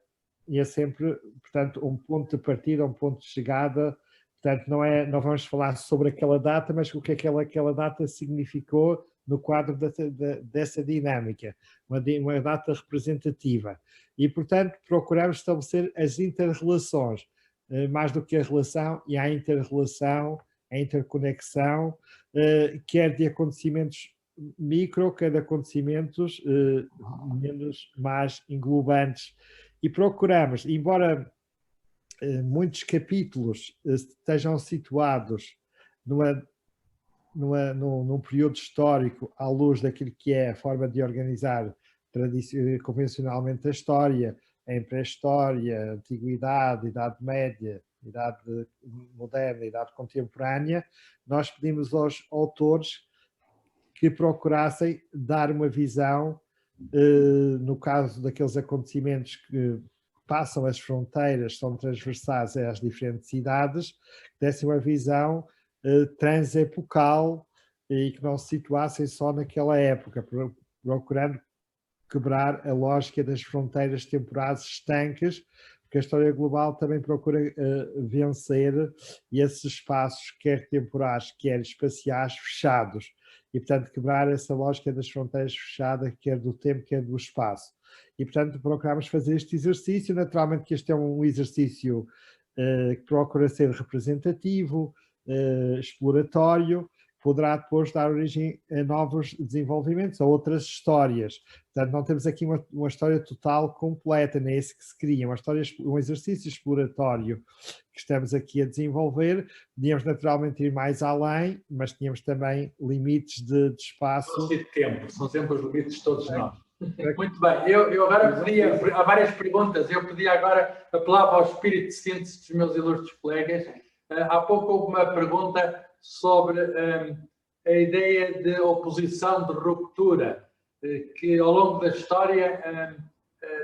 é sempre, portanto, um ponto de partida, um ponto de chegada. Portanto, não vamos falar sobre aquela data, mas o que aquela data significou no quadro dessa dinâmica, uma data representativa. E, portanto, procuramos estabelecer as inter-relações, mais do que a relação, e a inter-relação, a interconexão, quer de acontecimentos micro, quer de acontecimentos mais englobantes. E procuramos, embora muitos capítulos estejam situados num período histórico à luz daquilo que é a forma de organizar convencionalmente a história, em pré-história, antiguidade, idade média, idade moderna, idade contemporânea, nós pedimos aos autores que procurassem dar uma visão, no caso daqueles acontecimentos que passam as fronteiras, são transversais às diferentes idades, dessem uma visão transepocal e que não se situassem só naquela época, procurando quebrar a lógica das fronteiras temporais estanques, porque a história global também procura vencer esses espaços, quer temporais, quer espaciais, fechados, e, portanto, quebrar essa lógica das fronteiras fechadas, quer do tempo, quer do espaço. E, portanto, procuramos fazer este exercício. Naturalmente que este é um exercício que procura ser representativo, exploratório, poderá depois dar origem a novos desenvolvimentos, a outras histórias. Portanto, não temos aqui uma história total completa, nem é isso que se cria, um exercício exploratório que estamos aqui a desenvolver. Podíamos naturalmente ir mais além, mas tínhamos também limites de espaço. De tempo, são sempre os limites de todos nós. Muito bem, eu agora pedia, há várias perguntas, eu pedia agora, apelava ao espírito de síntese dos meus ilustres colegas. Há pouco houve uma pergunta sobre a ideia de oposição, de ruptura, que ao longo da história,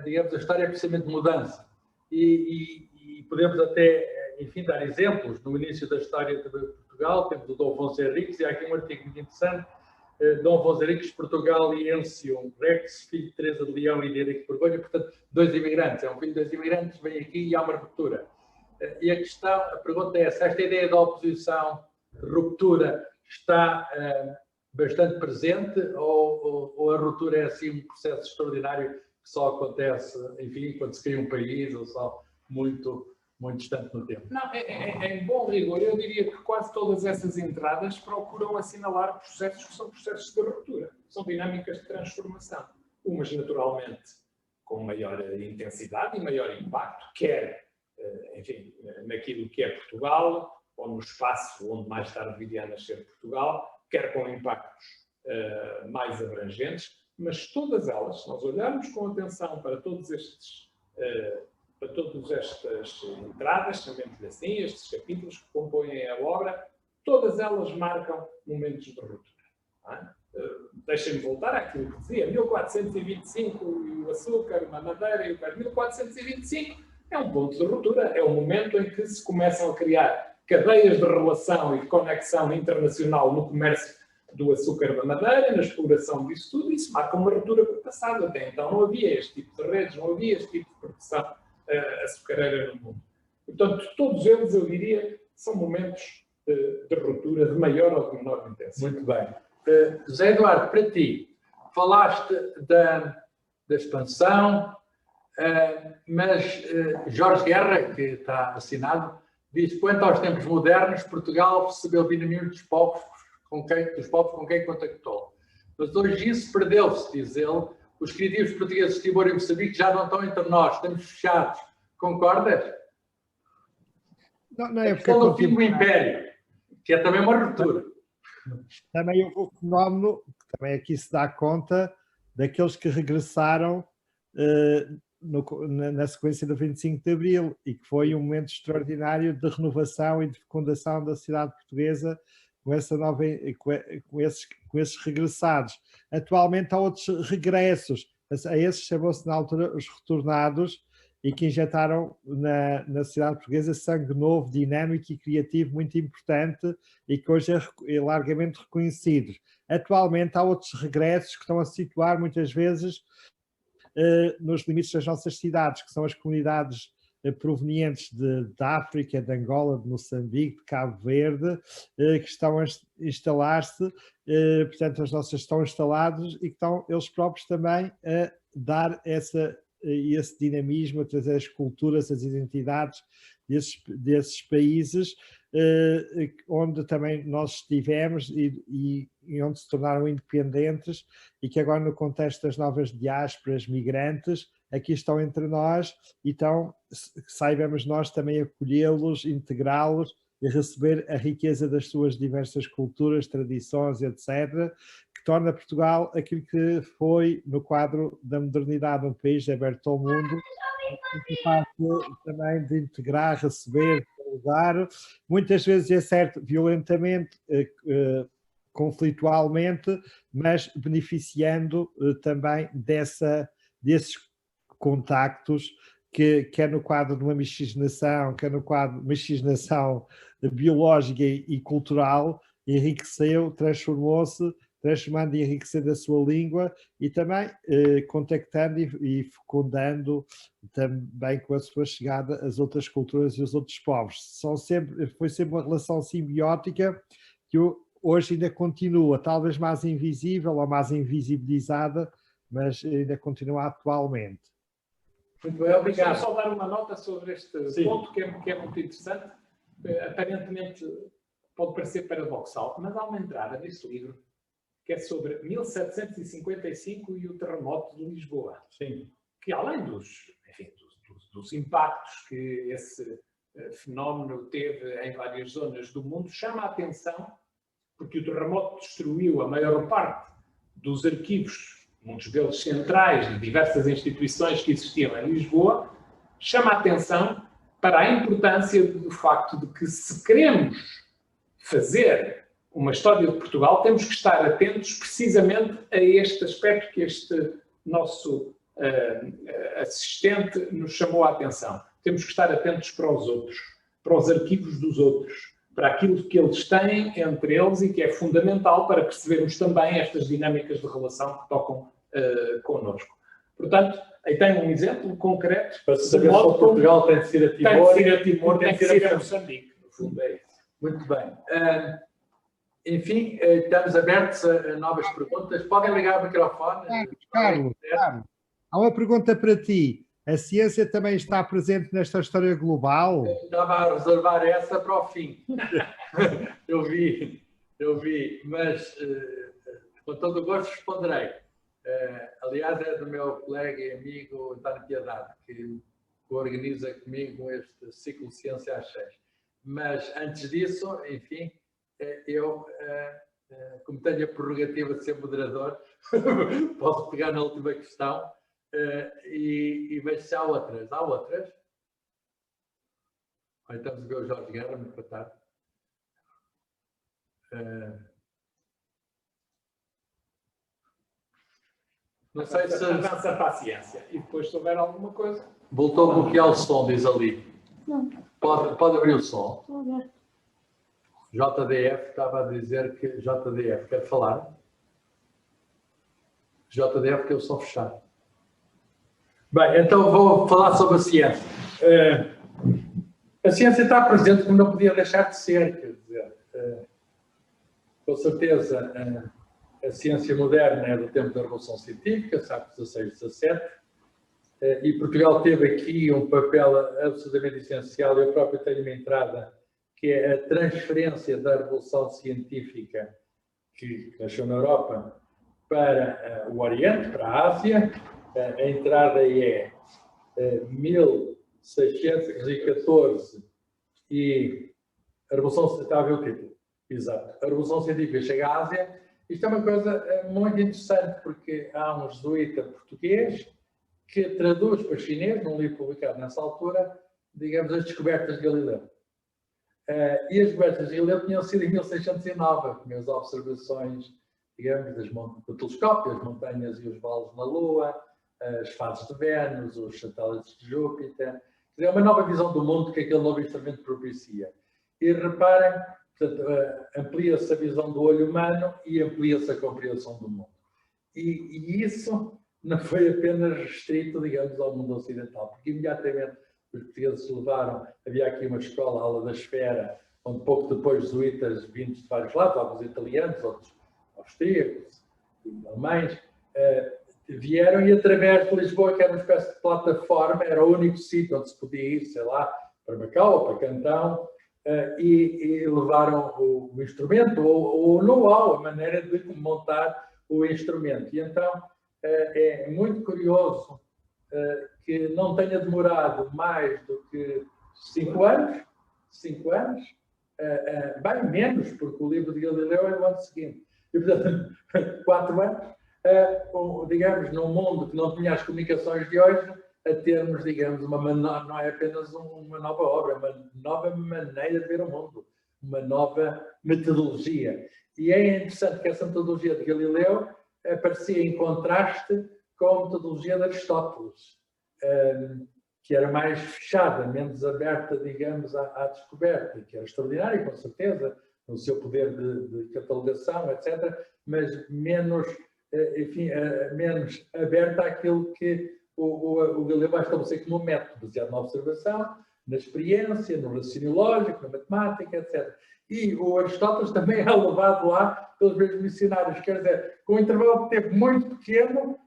digamos, a história é precisamente de mudança. E podemos até, enfim, dar exemplos. No início da história de Portugal, temos o Dom Afonso Henriques, e há aqui um artigo muito interessante, Dom Afonso Henriques, Portugal e Éncio Rex, filho de Teresa de Leão e de Henrique de Borgonha, portanto, dois imigrantes, é um filho de dois imigrantes, vem aqui e há uma ruptura. E a pergunta é essa ideia da oposição, ruptura, está bastante presente ou a ruptura é assim um processo extraordinário que só acontece, enfim, quando se cria um país ou só muito distante no tempo? Não, em bom rigor, eu diria que quase todas essas entradas procuram assinalar processos que são processos de ruptura, são dinâmicas de transformação. Umas, naturalmente, com maior intensidade e maior impacto, quer, enfim, naquilo que é Portugal, ou no espaço onde mais tarde viria a nascer Portugal, quer com impactos mais abrangentes, mas todas elas, se nós olharmos com atenção para todos estes para todas estas entradas, chamemos-lhe assim, estes capítulos que compõem a obra, todas elas marcam momentos de ruptura. Deixem-me voltar àquilo que dizia, 1425 e o açúcar, uma madeira e o pé. 1425 é um ponto de ruptura, é o momento em que se começam a criar cadeias de relação e de conexão internacional no comércio do açúcar da madeira, na exploração disso tudo, e isso marca uma ruptura com o passado. Até então não havia este tipo de redes, não havia este tipo de produção açucareira no mundo. Portanto, todos eles, eu diria, são momentos de ruptura de maior ou de menor intensidade. Muito bem. José Eduardo, para ti, falaste da expansão, mas Jorge Guerra, que está assinado, diz que quanto aos tempos modernos, Portugal recebeu dinamismo dos povos com quem contactou. Mas hoje isso perdeu-se, diz ele. Os criativos portugueses de Timor e Moçambique já não estão entre nós, estamos fechados. Concordas? Não é porque o fim do Império, que é também uma ruptura. Também houve um fenómeno que também aqui se dá conta daqueles que regressaram na sequência do 25 de Abril e que foi um momento extraordinário de renovação e de fecundação da sociedade portuguesa com esses regressados. Atualmente há outros regressos, a esses chamou-se na altura os retornados e que injetaram na sociedade portuguesa sangue novo, dinâmico e criativo muito importante e que hoje é largamente reconhecido. Atualmente há outros regressos que estão a situar muitas vezes nos limites das nossas cidades, que são as comunidades provenientes da África, de Angola, de Moçambique, de Cabo Verde, que estão a instalar-se, portanto as nossas estão instalados e que estão eles próprios também a dar esse dinamismo, a trazer as culturas, as identidades desses países, onde também nós estivemos e onde se tornaram independentes e que agora no contexto das novas diásporas migrantes aqui estão entre nós e então saibamos nós também acolhê-los, integrá-los e receber a riqueza das suas diversas culturas, tradições, etc., que torna Portugal aquilo que foi no quadro da modernidade, um país aberto ao mundo, capaz também de integrar, receber, dialogar, muitas vezes é certo, violentamente, conflitualmente, mas beneficiando também desses contactos que é no quadro de uma miscigenação, que é no quadro de uma miscigenação biológica e cultural, enriqueceu, transformou-se, transformando e enriquecendo a sua língua e também contactando e fecundando também com a sua chegada as outras culturas e os outros povos. Foi sempre uma relação simbiótica que hoje ainda continua, talvez mais invisível ou mais invisibilizada, mas ainda continua atualmente. Muito bem, obrigado. Só dar uma nota sobre este ponto que é muito interessante. Aparentemente pode parecer paradoxal, mas há uma entrada neste livro que é sobre 1755 e o terremoto de Lisboa. Sim. Que além dos impactos que esse fenómeno teve em várias zonas do mundo, chama a atenção porque o terremoto destruiu a maior parte dos arquivos, muitos deles centrais, de diversas instituições que existiam em Lisboa, chama a atenção para a importância do facto de que se queremos fazer uma história de Portugal, temos que estar atentos precisamente a este aspecto que este nosso assistente nos chamou a atenção. Temos que estar atentos para os outros, para os arquivos dos outros, para aquilo que eles têm entre eles e que é fundamental para percebermos também estas dinâmicas de relação que tocam connosco. Portanto, aí tem um exemplo concreto. Para saber se Portugal tem de ser a Timor, tem de ser a Moçambique. No fundo é isso. Muito bem. Enfim, estamos abertos a novas perguntas. Podem ligar o microfone. Carlos, há uma pergunta para ti. A ciência também está presente nesta história global? Eu estava a reservar essa para o fim. Eu vi, mas com todo o gosto responderei. Aliás, é do meu colega e amigo António Piedade, que organiza comigo este ciclo Ciência às 6. Mas antes disso, enfim, eu, como tenho a prerrogativa de ser moderador, posso pegar na última questão e vejo se há outras. Há outras? Aí estamos a ver o Jorge Guerra, muito boa tarde. Não sei se... Avança para a ciência. E depois, se houver alguma coisa... Voltou a bloquear o som, diz ali. Não. Pode abrir o som. Estou a ver. JDF estava a dizer que... JDF, quer falar? JDF quer o som fechado. Bem, então vou falar sobre a ciência. A ciência está presente como não podia deixar de ser, quer dizer, com certeza a ciência moderna é do tempo da Revolução Científica, século XVI, XVII, e Portugal teve aqui um papel absolutamente essencial. Eu próprio tenho uma entrada, que é a transferência da Revolução Científica que nasceu na Europa para o Oriente, para a Ásia. A entrada é 1614 e a Revolução Científica, está a ver o título, exato, a Revolução Científica chega à Ásia. Isto é uma coisa muito interessante, porque há um jesuíta português que traduz para chinês, num livro publicado nessa altura, digamos, as descobertas de Galileu. E as descobertas de Galileu tinham sido em 1609, com as observações, digamos, do telescópio, as montanhas e os vales na Lua, as fases de Vênus, os satélites de Júpiter. É uma nova visão do mundo que aquele novo instrumento propicia. E reparem, portanto, amplia-se a visão do olho humano e amplia-se a compreensão do mundo. E isso não foi apenas restrito, digamos, ao mundo ocidental, porque imediatamente os portugueses levaram, havia aqui uma escola, a aula da esfera, onde pouco depois jesuítas vindos de vários lados, alguns italianos, outros austríacos, alemães, vieram, e através de Lisboa, que era uma espécie de plataforma, era o único sítio onde se podia ir, sei lá, para Macau ou para Cantão, e levaram o instrumento, ou o know-how, a maneira de montar o instrumento. E então é muito curioso que não tenha demorado mais do que 5 anos, bem menos, porque o livro de Galileu é o ano seguinte, e portanto 4 anos, digamos, num mundo que não tinha as comunicações de hoje, a termos, digamos, não é apenas uma nova obra, é uma nova maneira de ver o mundo, uma nova metodologia. E é interessante que essa metodologia de Galileu aparecia em contraste com a metodologia de Aristóteles, que era mais fechada, menos aberta, digamos, à descoberta, que era extraordinária, com certeza, no seu poder de catalogação, etc., mas menos, enfim, menos aberta àquilo que o Galileu vai estabelecer como método, baseado na observação, na experiência, no raciocínio lógico, na matemática, etc. E o Aristóteles também é levado lá pelos mesmos missionários, quer dizer, com um intervalo de tempo muito pequeno,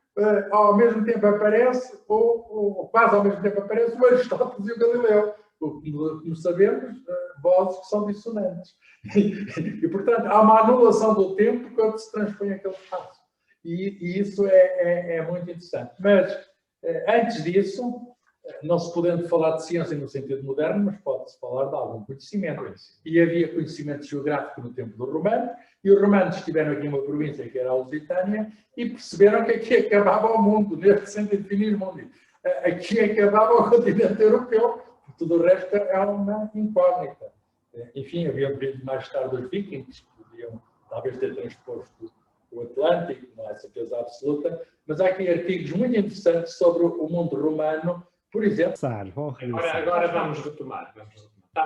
ao mesmo tempo aparece, ou quase ao mesmo tempo aparece, o Aristóteles e o Galileu. Como sabemos, vozes que são dissonantes. E, portanto, há uma anulação do tempo quando se transpõe aquele espaço. E isso é muito interessante. Mas, antes disso, não se podendo falar de ciência no sentido moderno, mas pode-se falar de algum conhecimento. E havia conhecimento geográfico no tempo dos romanos, e os romanos estiveram aqui numa província que era a Lusitânia, e perceberam que aqui acabava o mundo, neste sentido de definir o mundo. Aqui acabava o continente europeu, tudo o resto é uma incógnita. Enfim, haviam vindo mais tarde os vikings, que podiam talvez ter transposto o Atlântico, não há certeza absoluta, mas há aqui artigos muito interessantes sobre o mundo romano, por exemplo. Agora vamos retomar.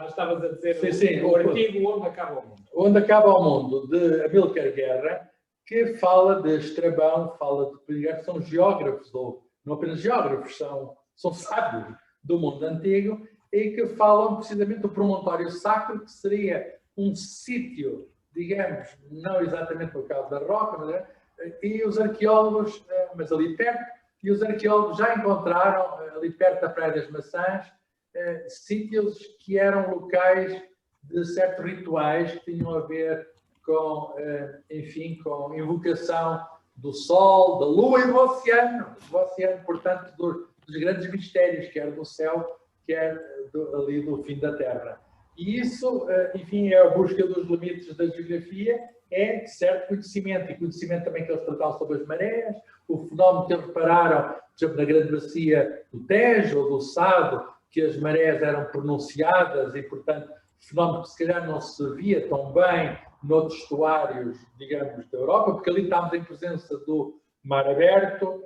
Estavas a dizer sim, o artigo Onde Acaba o Mundo. Onde Acaba o Mundo, de Amílcar Guerra, que fala de Estrabão, fala de são geógrafos, ou não apenas geógrafos, são sábios do mundo antigo, e que falam precisamente do promontório sacro, que seria um sítio, digamos, não exatamente por causa da roca, mas, e os arqueólogos, mas ali perto, e os arqueólogos já encontraram, ali perto da Praia das Maçãs, sítios que eram locais de certos rituais que tinham a ver com, enfim, com invocação do Sol, da Lua e do oceano, portanto, dos grandes mistérios, quer do céu, quer ali do fim da Terra. E isso, enfim, é a busca dos limites da geografia, é certo conhecimento, e conhecimento também que eles tratavam sobre as marés, o fenómeno que eles repararam, por exemplo, na grande bacia do Tejo ou do Sado, que as marés eram pronunciadas e, portanto, fenómeno que se calhar não se via tão bem noutros estuários, digamos, da Europa, porque ali estamos em presença do mar aberto.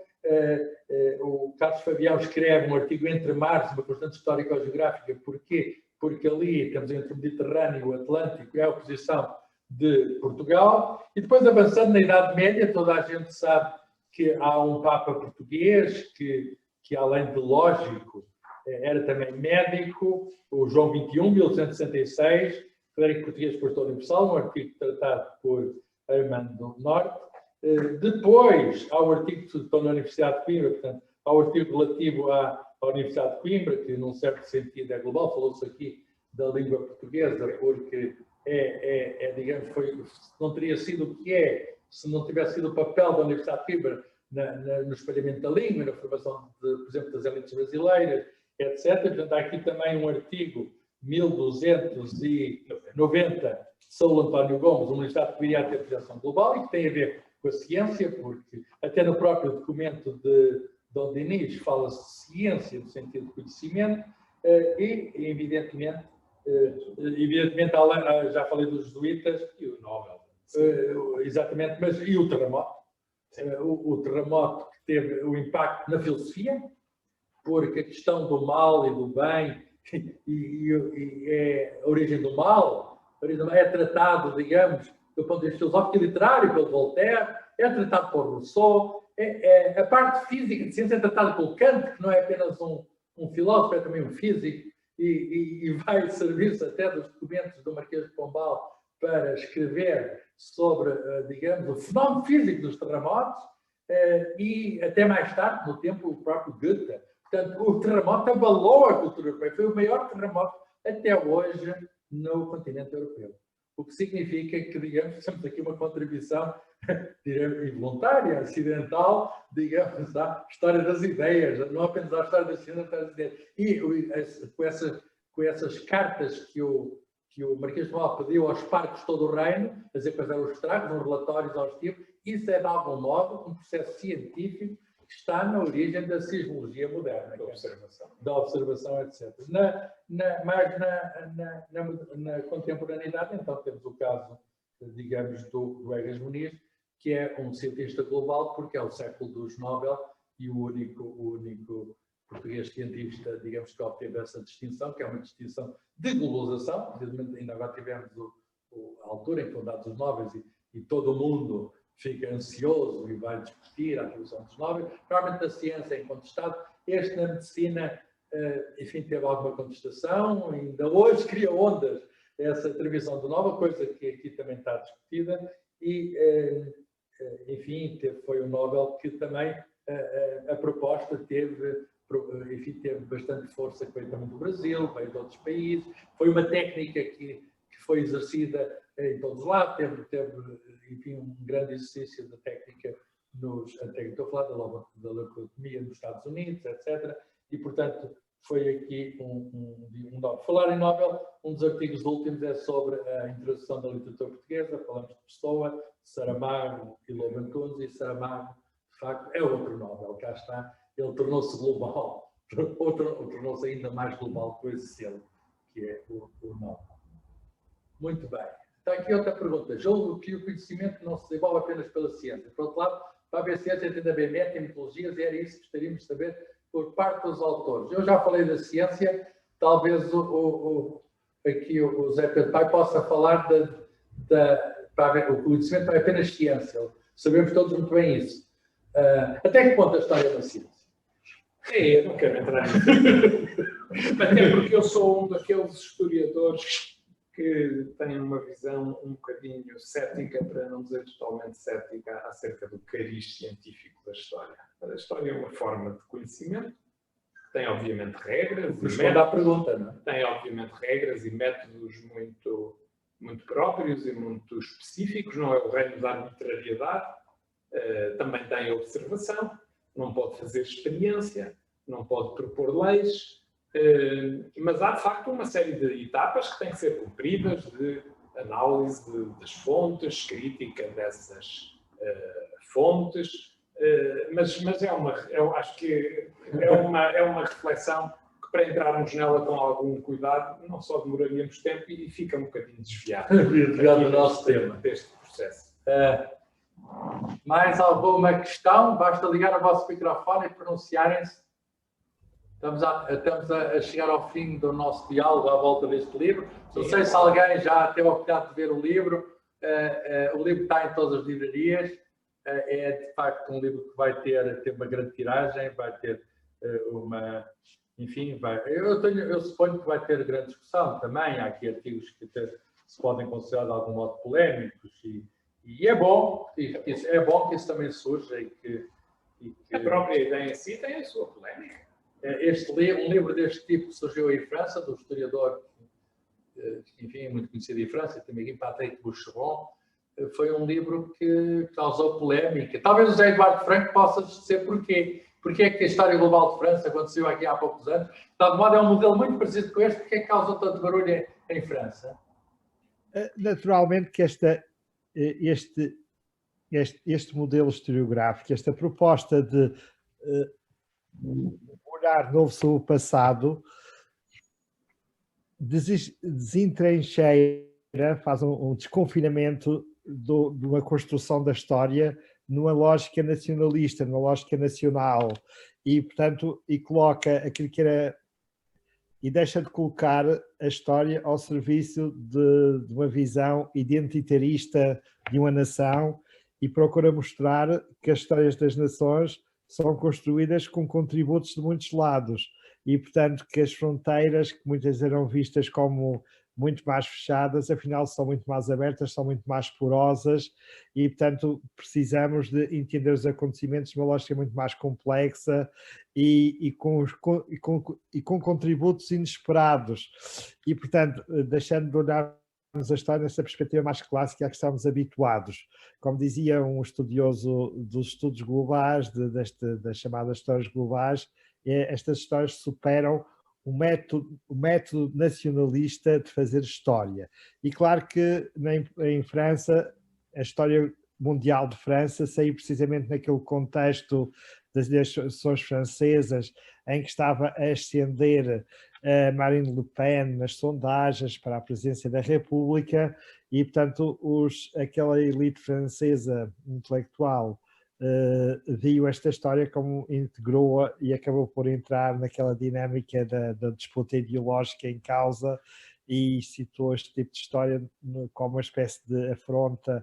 O Carlos Fabião escreve um artigo Entre Mares, uma constante histórico-geográfica. Porquê? Porque ali temos entre o Mediterrâneo e o Atlântico, é a oposição de Portugal. E depois, avançando na Idade Média, toda a gente sabe que há um Papa português que além de lógico, era também médico, o João XXI, 1166, clérigo português pastor universal, um artigo tratado por Armando Norte. Depois, há o artigo que estou na Universidade de Coimbra, portanto, há o artigo relativo à Universidade de Coimbra, que num certo sentido é global, falou-se aqui da língua portuguesa, porque digamos, não teria sido o que é, se não tivesse sido o papel da Universidade de Coimbra no espalhamento da língua, na formação, por exemplo, das elites brasileiras, etc. Portanto, há aqui também um artigo, 1290, de Saulo António Gomes, uma universidade que viria a ter projeção global e que tem a ver com a ciência, porque até no próprio documento de Dom Dinis fala-se de ciência no sentido de conhecimento e, evidentemente, já falei dos jesuítas e o Nobel. Exatamente, mas e o terremoto? O terremoto que teve o impacto na filosofia, porque a questão do mal e do bem e a origem do mal é tratado, digamos, do ponto de vista filosófico e literário pelo Voltaire, é tratado por Rousseau, a parte física de ciência é tratada pelo Kant, que não é apenas um filósofo, é também um físico, e vai servir-se até dos documentos do Marquês de Pombal para escrever sobre, digamos, o fenómeno físico dos terremotos, e até mais tarde, no tempo, o próprio Goethe. Portanto, o terremoto abalou a cultura europeia. Foi o maior terremoto até hoje no continente europeu. O que significa que, digamos, temos aqui uma contribuição involuntária, acidental, digamos, à história das ideias, não apenas à história das ciências, das ideias. E com essas cartas que o Marquês de Pombal pediu aos parques de todo o reino, a dizer quais eram os estragos, um relatório exaustivo, isso é, de algum modo, um processo científico que está na origem da sismologia moderna. Da observação, etc. Na contemporaneidade, então, temos o caso, digamos, do Egas Muniz, que é um cientista global, porque é o século dos Nobel e o único português cientista, digamos, que obteve essa distinção, que é uma distinção de globalização. Ainda agora tivemos a altura em que foram dados os Nobel e todo o mundo fica ansioso e vai discutir a atribuição dos Nobel. Normalmente na ciência é incontestado. Este na medicina, enfim, teve alguma contestação. Ainda hoje cria ondas essa atribuição do Nobel, coisa que aqui também está discutida. E, enfim, foi um Nobel que também a proposta teve bastante força, que veio também do Brasil, veio de outros países. Foi uma técnica que foi exercida em todos os lados, teve enfim, um grande exercício da técnica estou a falar da leucemia nos Estados Unidos, etc. E, portanto, foi aqui um Nobel. Falar em Nobel, um dos artigos últimos é sobre a introdução da literatura portuguesa. Falamos de Pessoa, Saramago e Lobo Antunes, e Saramago, de facto, é outro Nobel. Cá está, ele tornou-se global, tornou-se ainda mais global com esse selo, que é o Nobel. Muito bem. Está aqui outra pergunta. Julgo que o conhecimento não se desenvolve apenas pela ciência. Por outro lado, para haver ciência tem de haver meta e metodologias, e era isso que gostaríamos de saber por parte dos autores. Eu já falei da ciência, talvez aqui o Zé Pedro Pai possa falar o conhecimento não é apenas ciência. Sabemos todos muito bem isso. Até que ponto a história da ciência? Eu não quero entrar nisso. Até porque eu sou um daqueles historiadores que têm uma visão um bocadinho cética, para não dizer totalmente cética, acerca do cariz científico da história. A história é uma forma de conhecimento, tem obviamente regras. Responde à pergunta, não é? Tem obviamente regras e métodos muito, muito próprios e muito específicos, não é o reino da arbitrariedade, também tem observação, não pode fazer experiência, não pode propor leis. Mas há de facto uma série de etapas que têm que ser cumpridas, de análise das fontes, crítica dessas fontes, mas eu acho que é uma reflexão que para entrarmos nela com algum cuidado, não só demoraríamos tempo e fica um bocadinho desviado do nosso tema. Deste processo. Mais alguma questão? Basta ligar o vosso microfone e pronunciarem-se. Estamos a chegar ao fim do nosso diálogo à volta deste livro. Não sei se alguém já teve a oportunidade de ver o livro. O livro está em todas as livrarias. É de facto um livro que vai ter uma grande tiragem, vai ter uma. Enfim, eu suponho que vai ter grande discussão também. Há aqui artigos que se podem considerar de algum modo polémicos e é bom que isso também surja e que a própria ideia em si tem a sua polémica. Um livro deste tipo surgiu em França, do historiador, enfim, muito conhecido em França, também aqui, Patrick Boucheron. Foi um livro que causou polémica. Talvez o José Eduardo Franco possa dizer porquê. Porque é que a história global de França aconteceu aqui há poucos anos? De tal modo, é um modelo muito parecido com este. Porque é que causou tanto barulho em França? Naturalmente que este modelo historiográfico, esta proposta de olhar novo sobre o passado, desentrancheira, faz um desconfinamento de uma construção da história numa lógica nacionalista, numa lógica nacional, e portanto coloca aquilo que era, e deixa de colocar a história ao serviço de uma visão identitarista de uma nação e procura mostrar que as histórias das nações são construídas com contributos de muitos lados e, portanto, que as fronteiras, que muitas eram vistas como muito mais fechadas, afinal são muito mais abertas, são muito mais porosas e, portanto, precisamos de entender os acontecimentos de uma lógica muito mais complexa e com contributos inesperados. E, portanto, deixando de olhar a história nessa perspectiva mais clássica a que estamos habituados. Como dizia um estudioso dos estudos globais, das chamadas histórias globais, estas histórias superam o método nacionalista de fazer história. E claro que em França, a história mundial de França saiu precisamente naquele contexto das eleições francesas, em que estava a ascender Marine Le Pen nas sondagens para a presidência da República e, portanto, aquela elite francesa intelectual viu esta história como integrou-a e acabou por entrar naquela dinâmica da disputa ideológica em causa e citou este tipo de história como uma espécie de afronta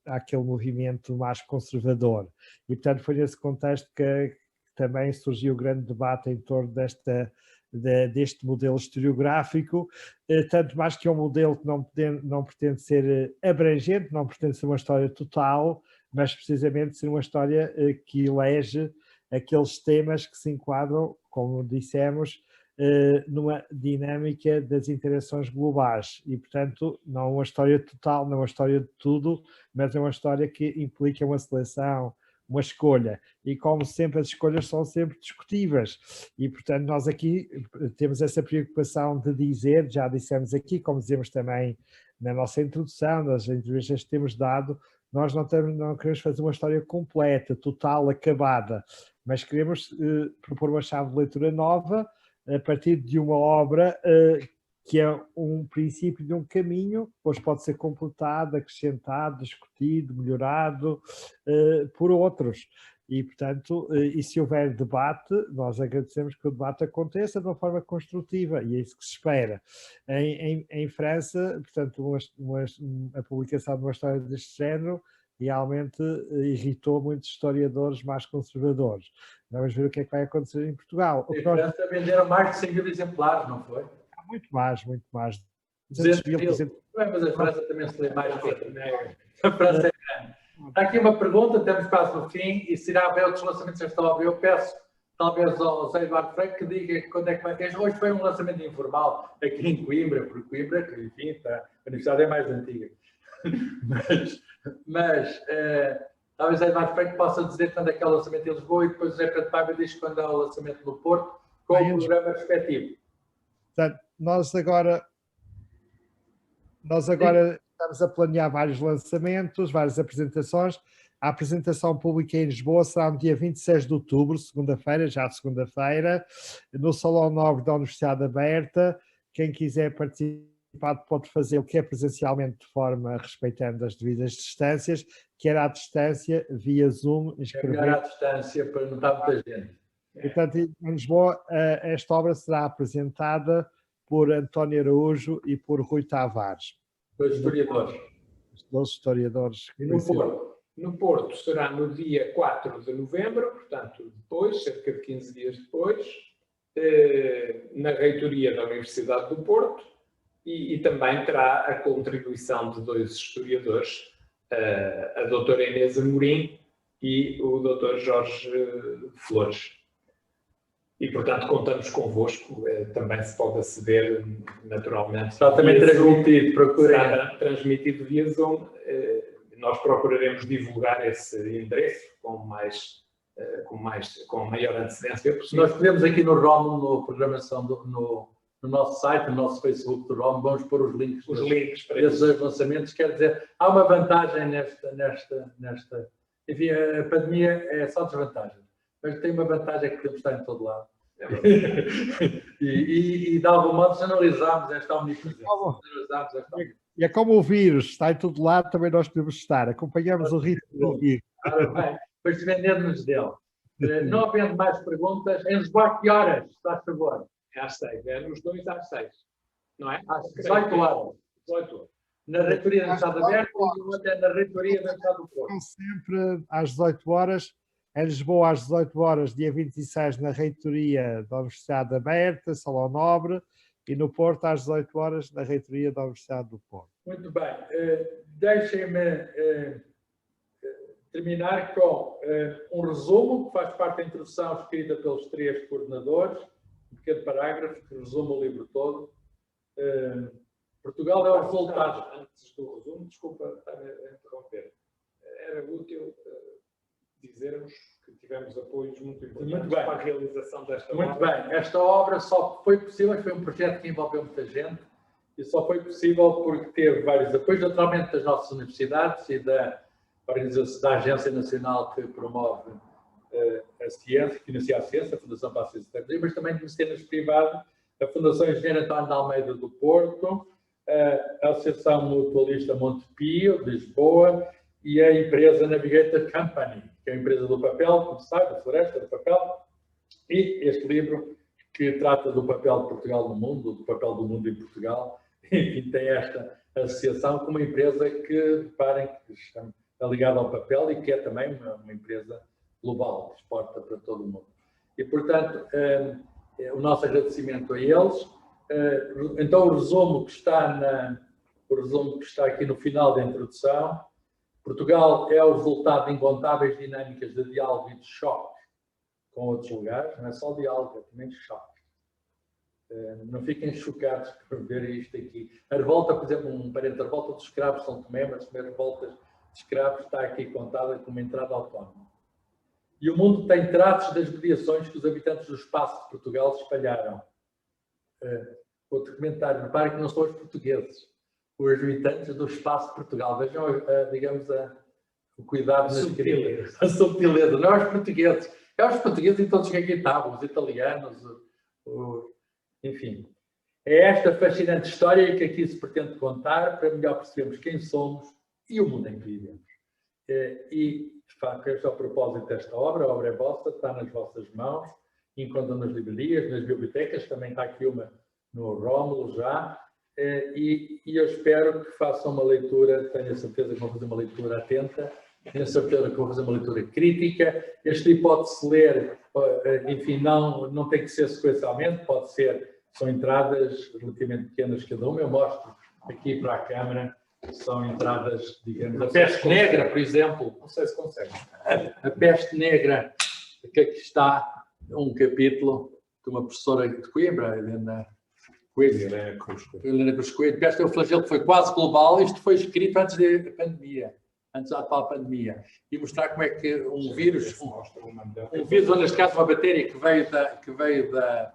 àquele movimento mais conservador. E, portanto, foi nesse contexto que também surgiu o grande debate em torno deste modelo historiográfico, tanto mais que é um modelo que não pretende ser abrangente, não pretende ser uma história total, mas precisamente ser uma história que elege aqueles temas que se enquadram, como dissemos, numa dinâmica das interações globais e, portanto, não é uma história total, não é uma história de tudo, mas é uma história que implica uma seleção, uma escolha. E, como sempre, as escolhas são sempre discutíveis. E, portanto, nós aqui temos essa preocupação de dizer, já dissemos aqui, como dizemos também na nossa introdução, nas entrevistas que temos dado, nós não queremos fazer uma história completa, total, acabada, mas queremos propor uma chave de leitura nova a partir de uma obra que é um princípio de um caminho, depois pode ser completado, acrescentado, discutido, melhorado por outros. E, portanto, e se houver debate, nós agradecemos que o debate aconteça de uma forma construtiva, e é isso que se espera. Em França, portanto, a publicação de uma história deste género realmente irritou muitos historiadores mais conservadores. Vamos ver o que é que vai acontecer em Portugal. Em França venderam mais de 100 mil exemplares, não foi? Muito mais. 200 mil. Mas a França também se lê mais que a França é grande. Há aqui uma pergunta, temos quase no fim, e se irá haver outros lançamentos esta obra? Eu peço, talvez, ao José Eduardo Franco que diga quando é que vai ter. Hoje foi um lançamento informal aqui em Coimbra, porque Coimbra, que enfim, a universidade é mais antiga. mas talvez o José Eduardo Franco possa dizer quando é que é o lançamento em Lisboa e depois o José Pedro Paiva diz quando é o lançamento no Porto, com o programa respectivo. Portanto, nós agora estamos a planear vários lançamentos, várias apresentações. A apresentação pública em Lisboa será no dia 26 de outubro, segunda-feira, já segunda-feira, no Salão Nobre da Universidade Aberta. Quem quiser participar pode fazer o que é presencialmente de forma respeitando as devidas distâncias, quer à distância, via Zoom. É melhor à distância para não estar muita gente. Portanto, em Lisboa, esta obra será apresentada por António Araújo e por Rui Tavares. Dois historiadores. Dois historiadores. E no Porto? No Porto será no dia 4 de novembro, portanto, depois, cerca de 15 dias depois, na reitoria da Universidade do Porto, e também terá a contribuição de dois historiadores, a doutora Inês Amorim e o doutor Jorge Flores. E, portanto, contamos convosco, também se pode aceder naturalmente. Está também transmitido, procurem. Será transmitido via Zoom. Nós procuraremos divulgar esse endereço com maior antecedência possível. Nós podemos aqui no ROM, no programação, no nosso site, no nosso Facebook do ROM, vamos pôr os links para esses dois lançamentos. Quer dizer, há uma vantagem nesta. Enfim, a pandemia é só desvantagem, mas tem uma vantagem que podemos estar em todo lado. E de algum modo analisámos esta omnipresença. E é como o vírus, está em todo lado, também nós podemos estar. Acompanhamos o ritmo do vírus. Bem, depois vendendo-nos dele. Não havendo mais perguntas, em Lisboa, que horas, se faz favor? É às 6, é nos 2 às 6, não é? Às 18 horas. 18 horas. Na reitoria da Estado Aberta e o outro é na reitoria da Estado do Porto. Sempre às 18 horas. Em Lisboa, às 18 horas, dia 26, na reitoria da Universidade Aberta, Salão Nobre, e no Porto, às 18 horas, na reitoria da Universidade do Porto. Muito bem. Deixem-me terminar com um resumo que faz parte da introdução escrita pelos 3 coordenadores, um pequeno parágrafo que resume o livro todo. Portugal é o resultado. Antes do resumo, desculpa estar a interromper. Era útil dizermos que tivemos apoios muito importantes para a realização desta obra. Muito bem. Esta obra só foi possível, foi um projeto que envolveu muita gente, e só foi possível porque teve vários apoios, naturalmente, das nossas universidades e da Agência Nacional que promove a ciência, que financia a ciência, a Fundação para a Ciência e Tecnologia, mas também de mecenas privadas, a Fundação Engenheiro António de Almeida do Porto, a Associação Mutualista Montepio, de Lisboa, e a empresa Navigator Company, que é a empresa do papel, como sabe, da floresta, do papel, e este livro que trata do papel de Portugal no mundo, do papel do mundo em Portugal. Enfim, tem esta associação com uma empresa que, reparem, que está ligada ao papel e que é também uma empresa global, que exporta para todo o mundo. E, portanto, o nosso agradecimento a eles. Então, o resumo que está aqui no final da introdução: Portugal é o resultado de incontáveis dinâmicas de diálogo e de choque com outros lugares. Não é só diálogo, é também choque. Não fiquem chocados por ver isto aqui. A revolta, por exemplo, a revolta dos escravos de São Tomé, mas as primeiras revoltas de escravos está aqui contada como uma entrada autónoma. E o mundo tem traços das mediações que os habitantes do espaço de Portugal se espalharam. Outro comentário: reparem que não são os portugueses, os habitantes do espaço de Portugal. Vejam, digamos, o cuidado nas subtileza. A subtileza, não é os portugueses. É os portugueses e todos que aqui estavam, os italianos, enfim. É esta fascinante história que aqui se pretende contar para melhor percebermos quem somos e o mundo em que vivemos. E, de facto, este é o propósito desta obra. A obra é vossa, está nas vossas mãos, encontram nas livrarias, nas bibliotecas, também está aqui uma no Rómulo já. E eu espero que façam uma leitura, tenho a certeza que vão fazer uma leitura atenta, tenho a certeza que vão fazer uma leitura crítica. Este livro pode-se ler, enfim, não tem que ser sequencialmente, pode ser, são entradas relativamente pequenas cada uma. Eu mostro aqui para a câmara, são entradas, digamos, a peste negra, por exemplo. Não sei se consegue. A peste negra, que aqui está um capítulo de uma professora de Coimbra, Helena Cruz Coelho. Este é o flagelo que foi quase global. Isto foi escrito antes da pandemia, antes da atual pandemia. E mostrar como é que um vírus, ou neste caso uma bactéria que veio da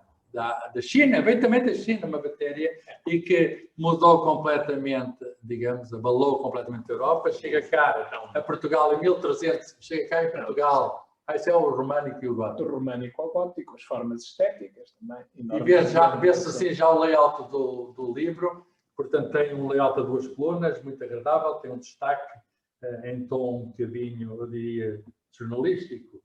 China, veio também da China, uma bactéria, e que mudou completamente digamos, abalou completamente a Europa, chega cá a Portugal em 1300, chega cá em Portugal, esse é o românico e o gótico. Do românico ao gótico, as formas estéticas também. E vê-se assim já o layout do livro, portanto tem um layout a 2 colunas, muito agradável, tem um destaque em tom um bocadinho, eu diria, jornalístico,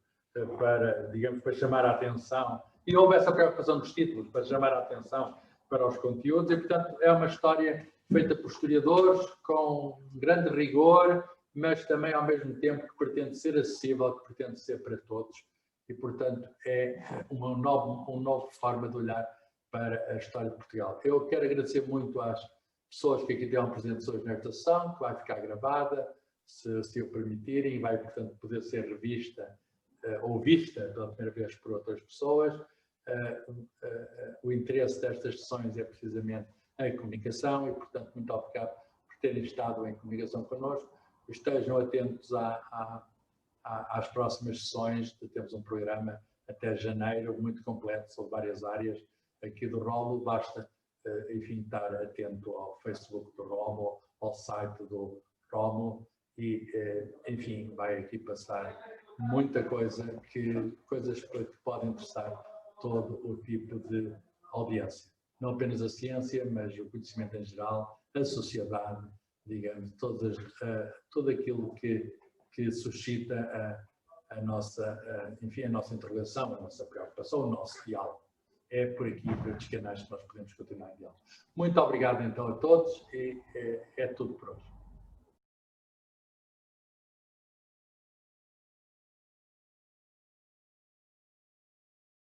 para, digamos, para chamar a atenção. E houve essa preocupação dos títulos, para chamar a atenção para os conteúdos, e portanto é uma história feita por historiadores, com grande rigor, mas também ao mesmo tempo que pretende ser acessível, que pretende ser para todos, e portanto é uma nova forma de olhar para a história de Portugal. Eu quero agradecer muito às pessoas que aqui estiveram presentes hoje nesta sessão, que vai ficar gravada, se o permitirem, e vai portanto poder ser revista ou vista pela primeira vez por outras pessoas. O interesse destas sessões é precisamente a comunicação e, portanto, muito obrigado por terem estado em comunicação connosco. Estejam atentos às próximas sessões. Temos um programa até janeiro muito completo sobre várias áreas aqui do Rómulo. Basta, enfim, estar atento ao Facebook do Rómulo, ao site do Rómulo e, enfim, vai aqui passar muita coisa, coisas que podem interessar todo o tipo de audiência. Não apenas a ciência, mas o conhecimento em geral, a sociedade, digamos, tudo aquilo que suscita a nossa, enfim, a nossa interrogação, a nossa preocupação, o nosso diálogo. É por aqui, por estes canais que nós podemos continuar em diálogo. Muito obrigado então a todos e é tudo por hoje.